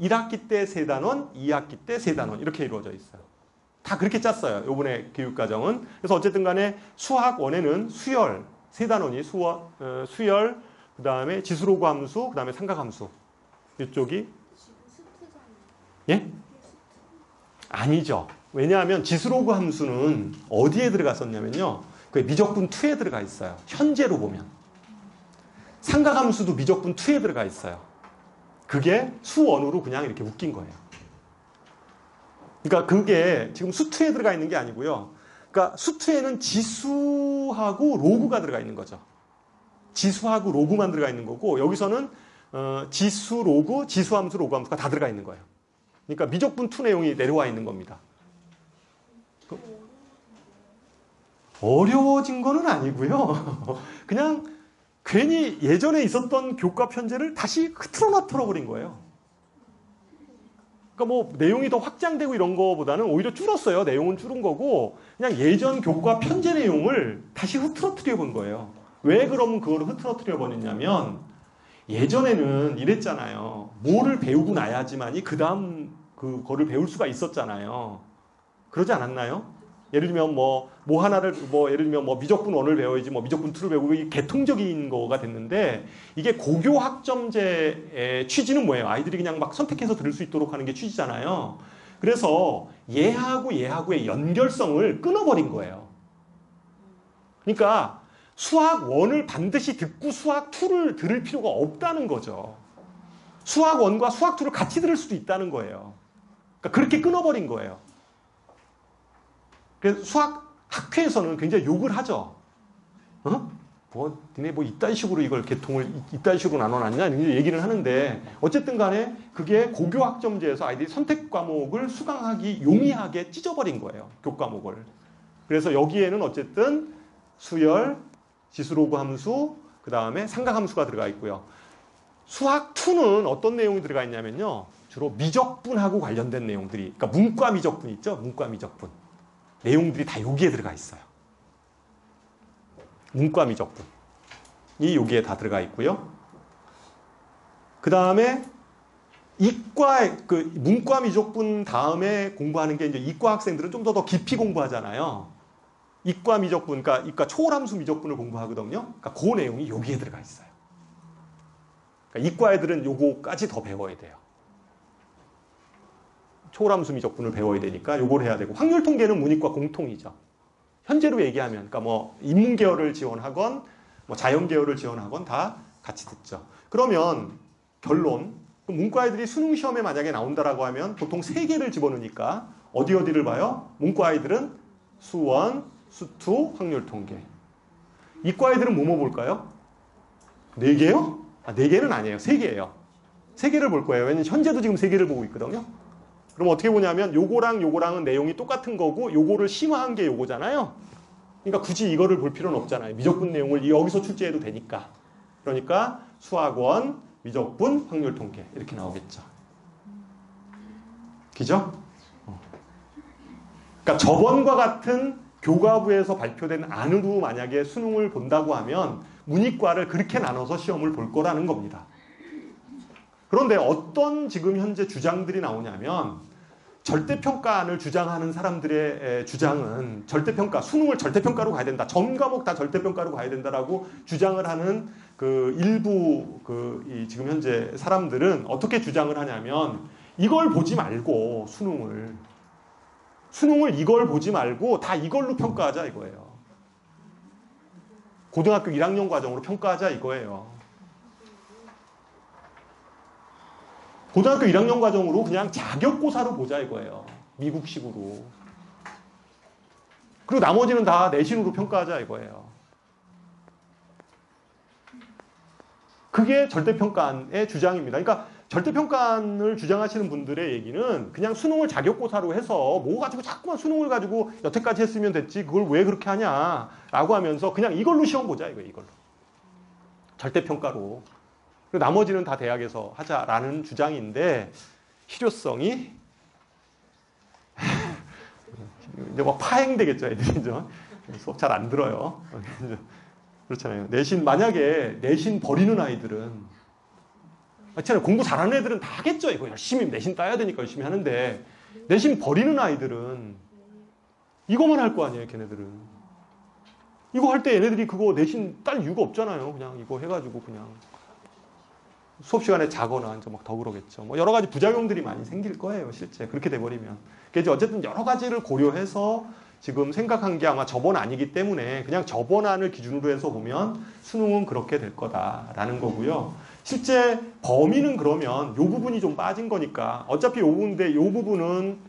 1학기 때 세 단원, 2학기 때 세 단원 이렇게 이루어져 있어요. 다 그렇게 짰어요. 이번에 교육과정은. 그래서 어쨌든 간에 수학 1에는 수열, 세 단원이 수열, 그 다음에 지수로그 함수, 그 다음에 삼각함수. 이쪽이 예? 아니죠. 왜냐하면 지수로그 함수는 어디에 들어갔었냐면요. 그 미적분 2에 들어가 있어요. 현재로 보면. 삼각함수도 미적분 2에 들어가 있어요. 그게 수1으로 그냥 이렇게 웃긴 거예요. 그러니까 그게 지금 수2에 들어가 있는 게 아니고요. 그러니까 수2에는 지수하고 로그가 들어가 있는 거죠. 지수하고 로그만 들어가 있는 거고 여기서는 지수 로그, 지수함수, 로그함수가 다 들어가 있는 거예요. 그러니까 미적분 2 내용이 내려와 있는 겁니다. 어려워진 거는 아니고요. 그냥 괜히 예전에 있었던 교과 편제를 다시 흐트러 버린 거예요. 그러니까 뭐 내용이 더 확장되고 이런 거보다는 오히려 줄었어요. 내용은 줄은 거고 그냥 예전 교과 편제 내용을 다시 흐트러뜨려 본 거예요. 왜 그러면 그거를 흐트러뜨려 버렸냐면 예전에는 이랬잖아요. 뭐를 배우고 나야지만이 그 다음 그거를 배울 수가 있었잖아요. 그러지 않았나요? 예를 들면 뭐 하나를 예를 들면 미적분 1을 배워야지 미적분 2를 배우고 이게 개통적인 거가 됐는데 이게 고교 학점제의 취지는 뭐예요? 아이들이 그냥 막 선택해서 들을 수 있도록 하는 게 취지잖아요. 그래서 얘하고의 연결성을 끊어버린 거예요. 그러니까 수학 1을 반드시 듣고 수학 2를 들을 필요가 없다는 거죠. 수학 1과 수학 2를 같이 들을 수도 있다는 거예요. 그러니까 그렇게 끊어버린 거예요. 그래서 수학 학회에서는 굉장히 욕을 하죠. 니네 이딴 식으로 이걸 개통을 이딴 식으로 나눠놨냐? 이런 얘기를 하는데 어쨌든 간에 그게 고교 학점제에서 아이들이 선택 과목을 수강하기 용이하게 찢어버린 거예요. 교과목을. 그래서 여기에는 어쨌든 수열, 지수로그 함수, 그 다음에 삼각함수가 들어가 있고요. 수학 2는 어떤 내용이 들어가 있냐면요. 주로 미적분하고 관련된 내용들이, 그러니까 문과 미적분 있죠? 문과 미적분. 내용들이 다 여기에 들어가 있어요. 문과 미적분이 여기에 다 들어가 있고요. 그 다음에 이과, 그 문과 미적분 다음에 공부하는 게 이제 이과 학생들은 좀 더 깊이 공부하잖아요. 이과 미적분, 그러니까 이과 초월함수 미적분을 공부하거든요. 그러니까 그 내용이 여기에 들어가 있어요. 그러니까 이과 애들은 요거까지 더 배워야 돼요. 초월함수 미적분을 배워야 되니까 요걸 해야 되고, 확률 통계는 문이과 공통이죠. 현재로 얘기하면, 그러니까 뭐 인문 계열을 지원하건 뭐 자연 계열을 지원하건 다 같이 듣죠. 그러면 결론, 문과 애들이 수능 시험에 만약에 나온다라고 하면 보통 3개를 집어넣으니까 어디를 봐요? 문과 아이들은 수원, 수투, 확률 통계. 이과 애들은 뭐뭐 볼까요? 4개요? 4개는 아니에요. 3개예요. 3개를 볼 거예요. 왜냐면 현재도 지금 3개를 보고 있거든요. 그럼 어떻게 보냐면 요거랑 요거랑은 내용이 똑같은 거고 요거를 심화한 게 요거잖아요. 그러니까 굳이 이거를 볼 필요는 없잖아요. 미적분 내용을 여기서 출제해도 되니까. 그러니까 수학원, 미적분, 확률 통계 이렇게 나오겠죠. 그죠? 그러니까 저번과 같은 교과부에서 발표된 안으로 만약에 수능을 본다고 하면 문이과를 그렇게 나눠서 시험을 볼 거라는 겁니다. 그런데 어떤 지금 현재 주장들이 나오냐면 절대평가안을 주장하는 사람들의 주장은 수능을 절대평가로 가야 된다. 전 과목 다 절대평가로 가야 된다라고 주장을 하는 그 일부 지금 현재 사람들은 어떻게 주장을 하냐면 이걸 보지 말고 수능을 이걸 보지 말고 다 이걸로 평가하자 이거예요. 고등학교 1학년 과정으로 평가하자 이거예요. 고등학교 1학년 과정으로 그냥 자격고사로 보자 이거예요. 미국식으로. 그리고 나머지는 다 내신으로 평가하자 이거예요. 그게 절대평가안의 주장입니다. 그러니까 절대평가안을 주장하시는 분들의 얘기는 그냥 수능을 자격고사로 해서 뭐 가지고 자꾸만 수능을 가지고 여태까지 했으면 됐지 그걸 왜 그렇게 하냐라고 하면서 그냥 이걸로 시험 보자 이거예요. 이걸로. 절대평가로. 나머지는 다 대학에서 하자라는 주장인데 실효성이 이제 막 파행되겠죠. 애들이 이제 수업 잘 안 들어요. 그렇잖아요. 만약에 내신 버리는 아이들은 그렇잖아요. 공부 잘하는 애들은 다 하겠죠. 이거 열심히 내신 따야 되니까 열심히 하는데 내신 버리는 아이들은 이거만 할 거 아니에요. 걔네들은. 이거 할 때 얘네들이 그거 내신 딸 이유가 없잖아요. 그냥 이거 해가지고 그냥 수업 시간에 자거나 이제 막 더 그러겠죠. 뭐 여러 가지 부작용들이 많이 생길 거예요, 실제. 그렇게 돼버리면. 그래서 어쨌든 여러 가지를 고려해서 지금 생각한 게 아마 저번 아니기 때문에 그냥 저번 안을 기준으로 해서 보면 수능은 그렇게 될 거다라는 거고요. 실제 범위는 그러면 요 부분이 좀 빠진 거니까 어차피 요 부분인데 요 부분은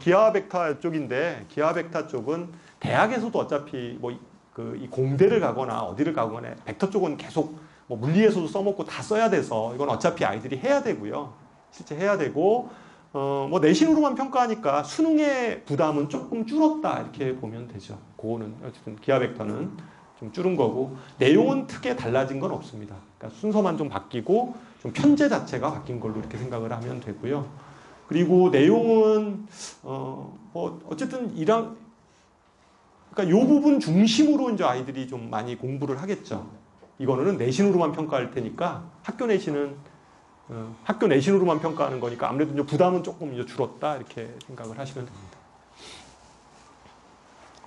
기하 벡터 쪽인데 기하 벡터 쪽은 대학에서도 어차피 뭐 이 공대를 가거나 어디를 가거나 벡터 쪽은 계속 뭐 물리에서도 써먹고 다 써야 돼서 이건 어차피 아이들이 해야 되고요. 실제 해야 되고 뭐 내신으로만 평가하니까 수능의 부담은 조금 줄었다 이렇게 보면 되죠. 그거는 어쨌든 기하 벡터는 좀 줄은 거고 내용은 크게 달라진 건 없습니다. 그러니까 순서만 좀 바뀌고 좀 편제 자체가 바뀐 걸로 이렇게 생각을 하면 되고요. 그리고 내용은 뭐 어쨌든 그러니까 요 부분 중심으로 이제 아이들이 좀 많이 공부를 하겠죠. 이거는 내신으로만 평가할 테니까 학교 내신으로만 평가하는 거니까 아무래도 이제 부담은 조금 이제 줄었다 이렇게 생각을 하시면 됩니다.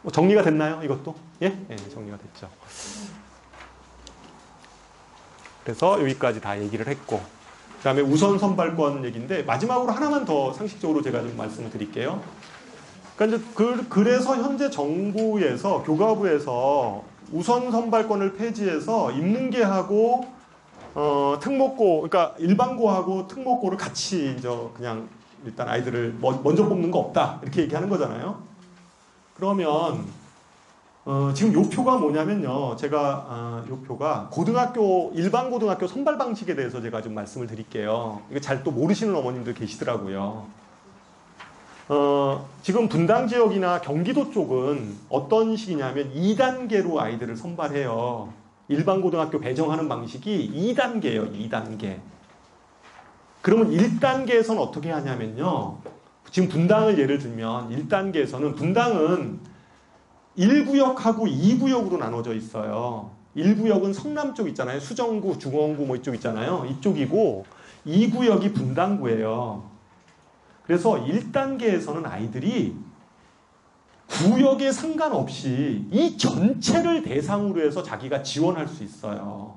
뭐 정리가 됐나요? 이것도? 예, 정리가 됐죠. 그래서 여기까지 다 얘기를 했고, 그 다음에 우선 선발권 얘기인데 마지막으로 하나만 더 상식적으로 제가 좀 말씀을 드릴게요. 그러니까 이제 그래서 현재 정부에서 교과부에서 우선 선발권을 폐지해서 인문계하고 특목고, 그러니까 일반고하고 특목고를 같이 이제 그냥 일단 아이들을 먼저 뽑는 거 없다 이렇게 얘기하는 거잖아요. 그러면 지금 요 표가 뭐냐면요, 제가 요 표가 일반 고등학교 선발 방식에 대해서 제가 좀 말씀을 드릴게요. 이거 잘 또 모르시는 어머님들 계시더라고요. 지금 분당 지역이나 경기도 쪽은 어떤 식이냐면 2단계로 아이들을 선발해요. 일반 고등학교 배정하는 방식이 2단계예요. 2단계. 그러면 1단계에서는 어떻게 하냐면요. 지금 분당을 예를 들면 1단계에서는 분당은 1구역하고 2구역으로 나눠져 있어요. 1구역은 성남 쪽 있잖아요. 수정구, 중원구 뭐 이쪽 있잖아요. 이쪽이고 2구역이 분당구예요. 그래서 1단계에서는 아이들이 구역에 상관없이 이 전체를 대상으로 해서 자기가 지원할 수 있어요.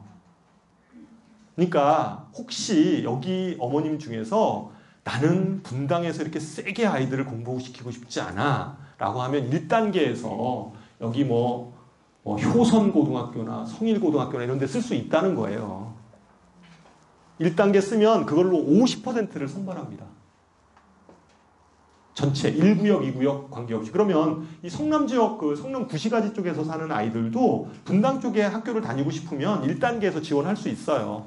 그러니까 혹시 여기 어머님 중에서 나는 분당에서 이렇게 세게 아이들을 공부시키고 싶지 않아 라고 하면 1단계에서 여기 뭐 효선고등학교나 성일고등학교나 이런 데 쓸 수 있다는 거예요. 1단계 쓰면 그걸로 50%를 선발합니다. 전체 1구역, 2구역 관계없이. 그러면 이 성남 지역, 그 성남 구시가지 쪽에서 사는 아이들도 분당 쪽에 학교를 다니고 싶으면 1단계에서 지원할 수 있어요.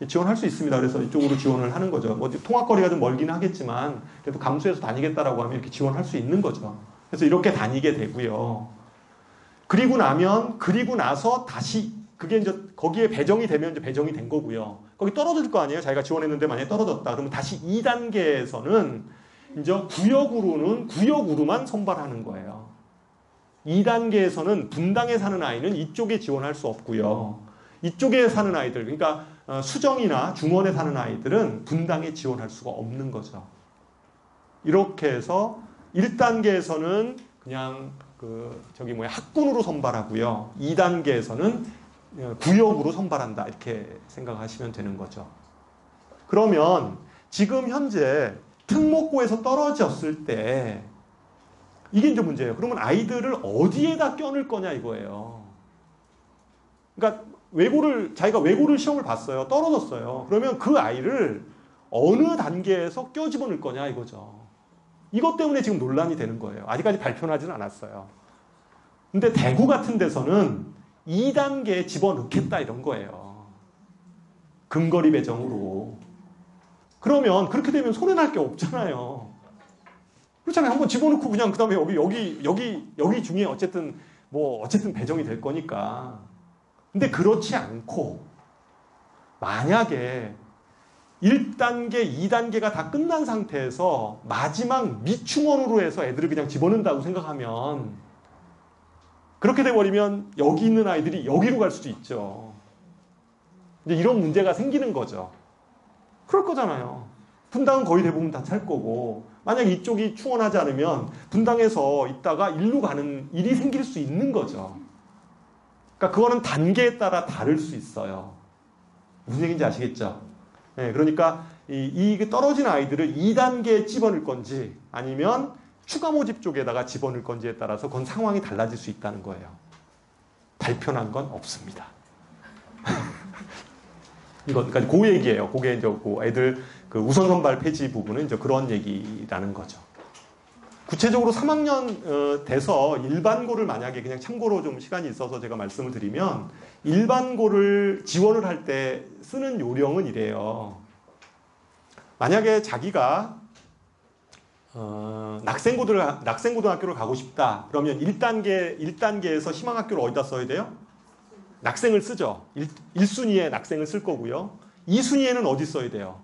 지원할 수 있습니다. 그래서 이쪽으로 지원을 하는 거죠. 뭐 통학거리가 좀 멀긴 하겠지만 그래도 감수해서 다니겠다라고 하면 이렇게 지원할 수 있는 거죠. 그래서 이렇게 다니게 되고요. 그리고 나서 다시 그게 이제 거기에 배정이 되면 이제 배정이 된 거고요. 거기 떨어질 거 아니에요. 자기가 지원했는데 만약에 떨어졌다. 그러면 다시 2단계에서는 이제 구역으로만 선발하는 거예요. 2단계에서는 분당에 사는 아이는 이쪽에 지원할 수 없고요. 이쪽에 사는 아이들, 그러니까 수정이나 중원에 사는 아이들은 분당에 지원할 수가 없는 거죠. 이렇게 해서 1단계에서는 그냥 학군으로 선발하고요. 2단계에서는 구역으로 선발한다. 이렇게 생각하시면 되는 거죠. 그러면 지금 현재 특목고에서 떨어졌을 때 이게 이제 문제예요. 그러면 아이들을 어디에다 껴넣을 거냐 이거예요. 그러니까 자기가 외고를 시험을 봤어요. 떨어졌어요. 그러면 그 아이를 어느 단계에서 껴집어넣을 거냐 이거죠. 이것 때문에 지금 논란이 되는 거예요. 아직까지 발표는 하지는 않았어요. 근데 대구 같은 데서는 2단계에 집어넣겠다 이런 거예요. 근거리 배정으로. 그러면 그렇게 되면 손해날 게 없잖아요. 그렇잖아요. 한번 집어넣고 그냥 그 다음에 여기 중에 어쨌든 배정이 될 거니까. 근데 그렇지 않고 만약에 1단계, 2단계가 다 끝난 상태에서 마지막 밑충원으로 해서 애들을 그냥 집어넣는다고 생각하면 그렇게 돼버리면 여기 있는 아이들이 여기로 갈 수도 있죠. 이제 이런 문제가 생기는 거죠. 그럴 거잖아요. 분당은 거의 대부분 다 찰 거고 만약 이쪽이 충원하지 않으면 분당에서 있다가 일로 가는 일이 생길 수 있는 거죠. 그러니까 그거는 단계에 따라 다를 수 있어요. 무슨 얘기인지 아시겠죠? 네, 그러니까 이 떨어진 아이들을 2단계에 집어넣을 건지 아니면 추가 모집 쪽에다가 집어넣을 건지에 따라서 그건 상황이 달라질 수 있다는 거예요. 발표난 건 없습니다. 이건 그러니까 그 얘기예요. 그게 이제 애들 그 우선 선발 폐지 부분은 이제 그런 얘기라는 거죠. 구체적으로 3학년 돼서 일반고를 만약에 그냥 참고로 좀 시간이 있어서 제가 말씀을 드리면 일반고를 지원을 할 때 쓰는 요령은 이래요. 만약에 자기가 낙생고등학교를 가고 싶다. 그러면 1단계에서 희망학교를 어디다 써야 돼요? 낙생을 쓰죠. 1순위에 낙생을 쓸 거고요. 2순위에는 어디 써야 돼요?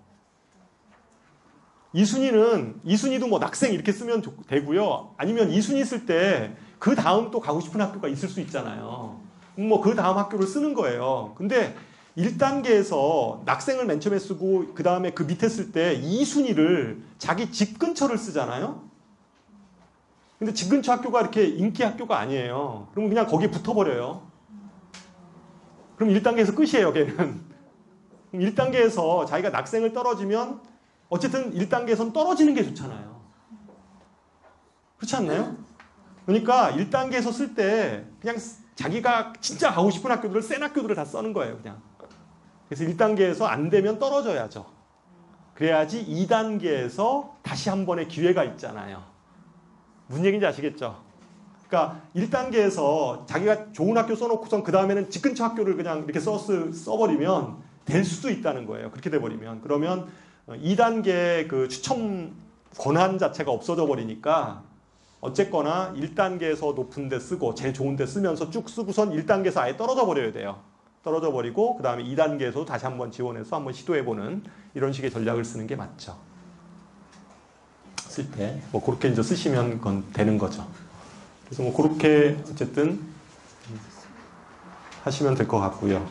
2순위도 뭐 낙생 이렇게 쓰면 되고요. 아니면 2순위 쓸 때 그 다음 또 가고 싶은 학교가 있을 수 있잖아요. 뭐 그 다음 학교를 쓰는 거예요. 근데 1단계에서 낙생을 맨 처음에 쓰고 그 다음에 그 밑에 쓸 때 2순위를 자기 집 근처를 쓰잖아요. 근데 집 근처 학교가 이렇게 인기 학교가 아니에요. 그러면 그냥 거기에 붙어버려요. 그럼 1단계에서 끝이에요, 걔는. 1단계에서 자기가 낙생을 떨어지면 어쨌든 1단계에서는 떨어지는 게 좋잖아요. 그렇지 않나요? 그러니까 1단계에서 쓸 때 그냥 자기가 진짜 가고 싶은 학교들을 센 학교들을 다 써는 거예요, 그냥. 그래서 1단계에서 안 되면 떨어져야죠. 그래야지 2단계에서 다시 한 번의 기회가 있잖아요. 무슨 얘기인지 아시겠죠? 그러니까 1단계에서 자기가 좋은 학교 써놓고선 그 다음에는 집 근처 학교를 그냥 이렇게 써버리면 될 수도 있다는 거예요. 그렇게 돼버리면. 그러면 2단계 그 추첨 권한 자체가 없어져 버리니까 어쨌거나 1단계에서 높은 데 쓰고 제일 좋은 데 쓰면서 쭉 쓰고선 1단계에서 아예 떨어져 버려야 돼요. 떨어져 버리고 그 다음에 2단계에서 다시 한번 지원해서 한번 시도해보는 이런 식의 전략을 쓰는 게 맞죠. 쓸 때 뭐 그렇게 이제 쓰시면 그건 되는 거죠. 그래서 뭐 그렇게 어쨌든 하시면 될 것 같고요.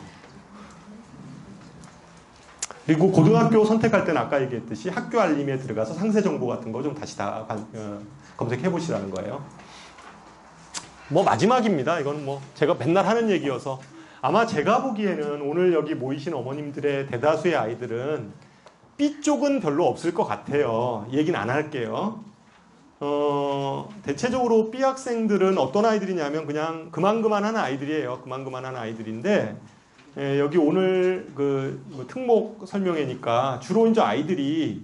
그리고 고등학교 선택할 때는 아까 얘기했듯이 학교 알림에 들어가서 상세 정보 같은 거 좀 다시 다 검색해 보시라는 거예요. 뭐 마지막입니다. 이건 뭐 제가 맨날 하는 얘기여서 아마 제가 보기에는 오늘 여기 모이신 어머님들의 대다수의 아이들은 B 쪽은 별로 없을 것 같아요. 얘기는 안 할게요. 대체적으로 B 학생들은 어떤 아이들이냐면 그냥 그만한 아이들이에요. 그만한 아이들인데 여기 오늘 그 특목 설명회니까 주로 이제 아이들이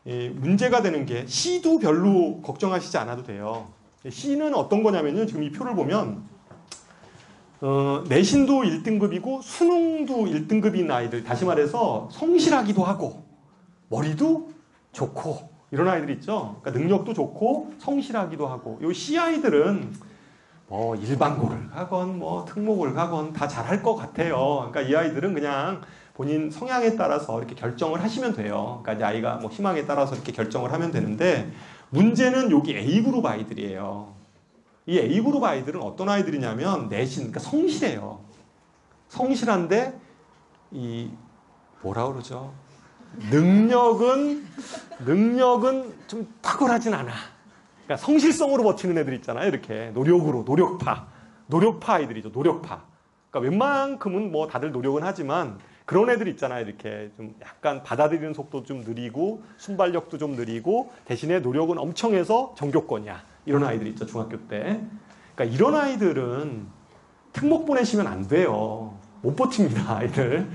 문제가 되는 게 C도 별로 걱정하시지 않아도 돼요. C는 어떤 거냐면요. 지금 이 표를 보면 내신도 1등급이고 수능도 1등급인 아이들, 다시 말해서 성실하기도 하고 머리도 좋고 이런 아이들 있죠. 그러니까 능력도 좋고 성실하기도 하고 요 C 아이들은 뭐 일반고를 가건 뭐 특목을 가건 다 잘할 것 같아요. 그러니까 이 아이들은 그냥 본인 성향에 따라서 이렇게 결정을 하시면 돼요. 그러니까 이제 아이가 뭐 희망에 따라서 이렇게 결정을 하면 되는데 문제는 여기 A그룹 아이들이에요. 이 A그룹 아이들은 어떤 아이들이냐면 내신, 그러니까 성실해요. 성실한데 이 뭐라 그러죠? 능력은 좀 탁월하진 않아. 그러니까 성실성으로 버티는 애들 있잖아요. 이렇게 노력으로, 노력파 아이들이죠. 노력파. 그러니까 웬만큼은 뭐 다들 노력은 하지만 그런 애들 있잖아요. 이렇게 좀 약간 받아들이는 속도 좀 느리고 순발력도 좀 느리고 대신에 노력은 엄청 해서 전교권이야. 이런 아이들 있죠. 중학교 때. 그러니까 이런 아이들은 특목 보내시면 안 돼요. 못 버팁니다. 아이들.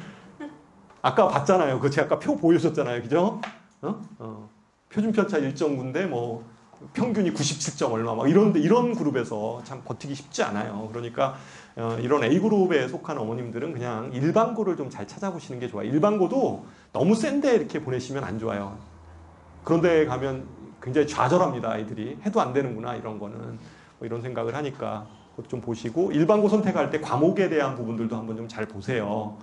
아까 봤잖아요. 그 제가 아까 표 보여줬잖아요. 그죠? 표준 편차 1.9인데 뭐 평균이 97점 얼마 막 이런 그룹에서 참 버티기 쉽지 않아요. 그러니까 이런 A그룹에 속한 어머님들은 그냥 일반고를 좀 잘 찾아보시는 게 좋아요. 일반고도 너무 센데 이렇게 보내시면 안 좋아요. 그런데 가면 굉장히 좌절합니다. 아이들이. 해도 안 되는구나 이런 거는. 뭐 이런 생각을 하니까 그것도 좀 보시고 일반고 선택할 때 과목에 대한 부분들도 한번 좀 잘 보세요.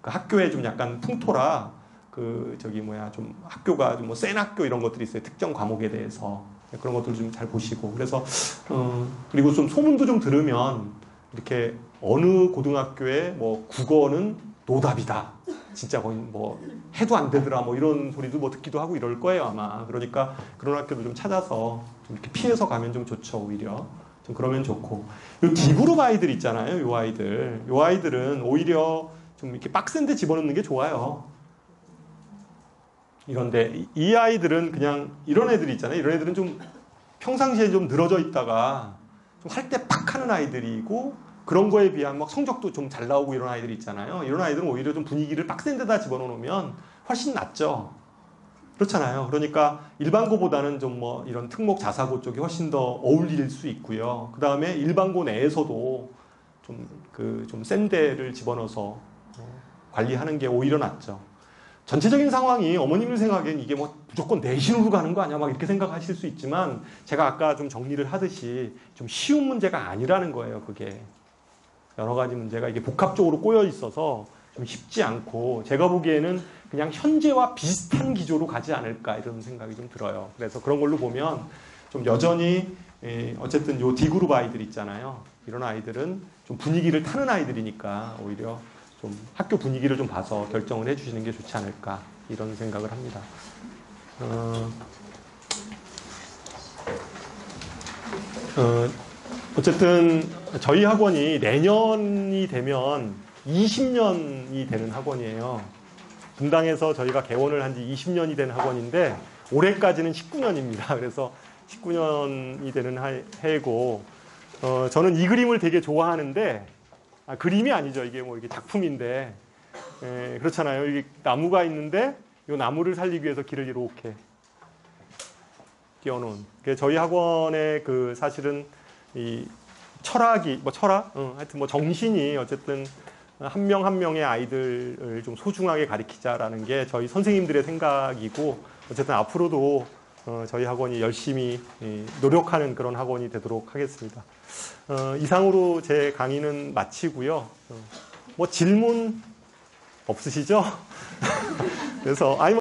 그 학교에 좀 약간 풍토라 좀 학교가 좀 뭐 센 학교 이런 것들이 있어요. 특정 과목에 대해서. 그런 것들 좀 잘 보시고. 그래서, 그리고 좀 소문도 좀 들으면, 이렇게 어느 고등학교에 뭐 국어는 노답이다. 진짜 거의 뭐 해도 안 되더라. 뭐 이런 소리도 뭐 듣기도 하고 이럴 거예요, 아마. 그러니까 그런 학교도 좀 찾아서 좀 이렇게 피해서 가면 좀 좋죠, 오히려. 좀 그러면 좋고. 요 D그룹 아이들 있잖아요, 요 아이들. 요 아이들은 오히려 좀 이렇게 빡센 데 집어넣는 게 좋아요. 이런데 이 아이들은 그냥 이런 애들이 있잖아요. 이런 애들은 좀 평상시에 좀 늘어져 있다가 좀 할 때 팍 하는 아이들이고 그런 거에 비한 막 성적도 좀 잘 나오고 이런 아이들이 있잖아요. 이런 아이들은 오히려 좀 분위기를 빡센 데다 집어넣으면 훨씬 낫죠. 그렇잖아요. 그러니까 일반고보다는 좀 뭐 이런 특목 자사고 쪽이 훨씬 더 어울릴 수 있고요. 그 다음에 일반고 내에서도 좀 센 데를 집어넣어서 관리하는 게 오히려 낫죠. 전체적인 상황이 어머님들 생각엔 이게 뭐 무조건 내신으로 가는 거 아니야? 막 이렇게 생각하실 수 있지만 제가 아까 좀 정리를 하듯이 좀 쉬운 문제가 아니라는 거예요, 그게. 여러 가지 문제가 이게 복합적으로 꼬여 있어서 좀 쉽지 않고 제가 보기에는 그냥 현재와 비슷한 기조로 가지 않을까 이런 생각이 좀 들어요. 그래서 그런 걸로 보면 좀 여전히 어쨌든 요 D그룹 아이들 있잖아요. 이런 아이들은 좀 분위기를 타는 아이들이니까 오히려 좀 학교 분위기를 좀 봐서 결정을 해주시는 게 좋지 않을까 이런 생각을 합니다. 어쨌든 저희 학원이 내년이 되면 20년이 되는 학원이에요. 분당에서 저희가 개원을 한 지 20년이 된 학원인데 올해까지는 19년입니다. 그래서 19년이 되는 해고 저는 이 그림을 되게 좋아하는데 그림이 아니죠. 이게 뭐 이게 작품인데 그렇잖아요. 이게 나무가 있는데 이 나무를 살리기 위해서 길을 이렇게 띄워놓은. 저희 학원의 사실은 이 철학이 하여튼 뭐 정신이 어쨌든 한 명 한 명의 아이들을 좀 소중하게 가르치자라는 게 저희 선생님들의 생각이고 어쨌든 앞으로도 저희 학원이 열심히 노력하는 그런 학원이 되도록 하겠습니다. 이상으로 제 강의는 마치고요. 뭐 질문 없으시죠? 그래서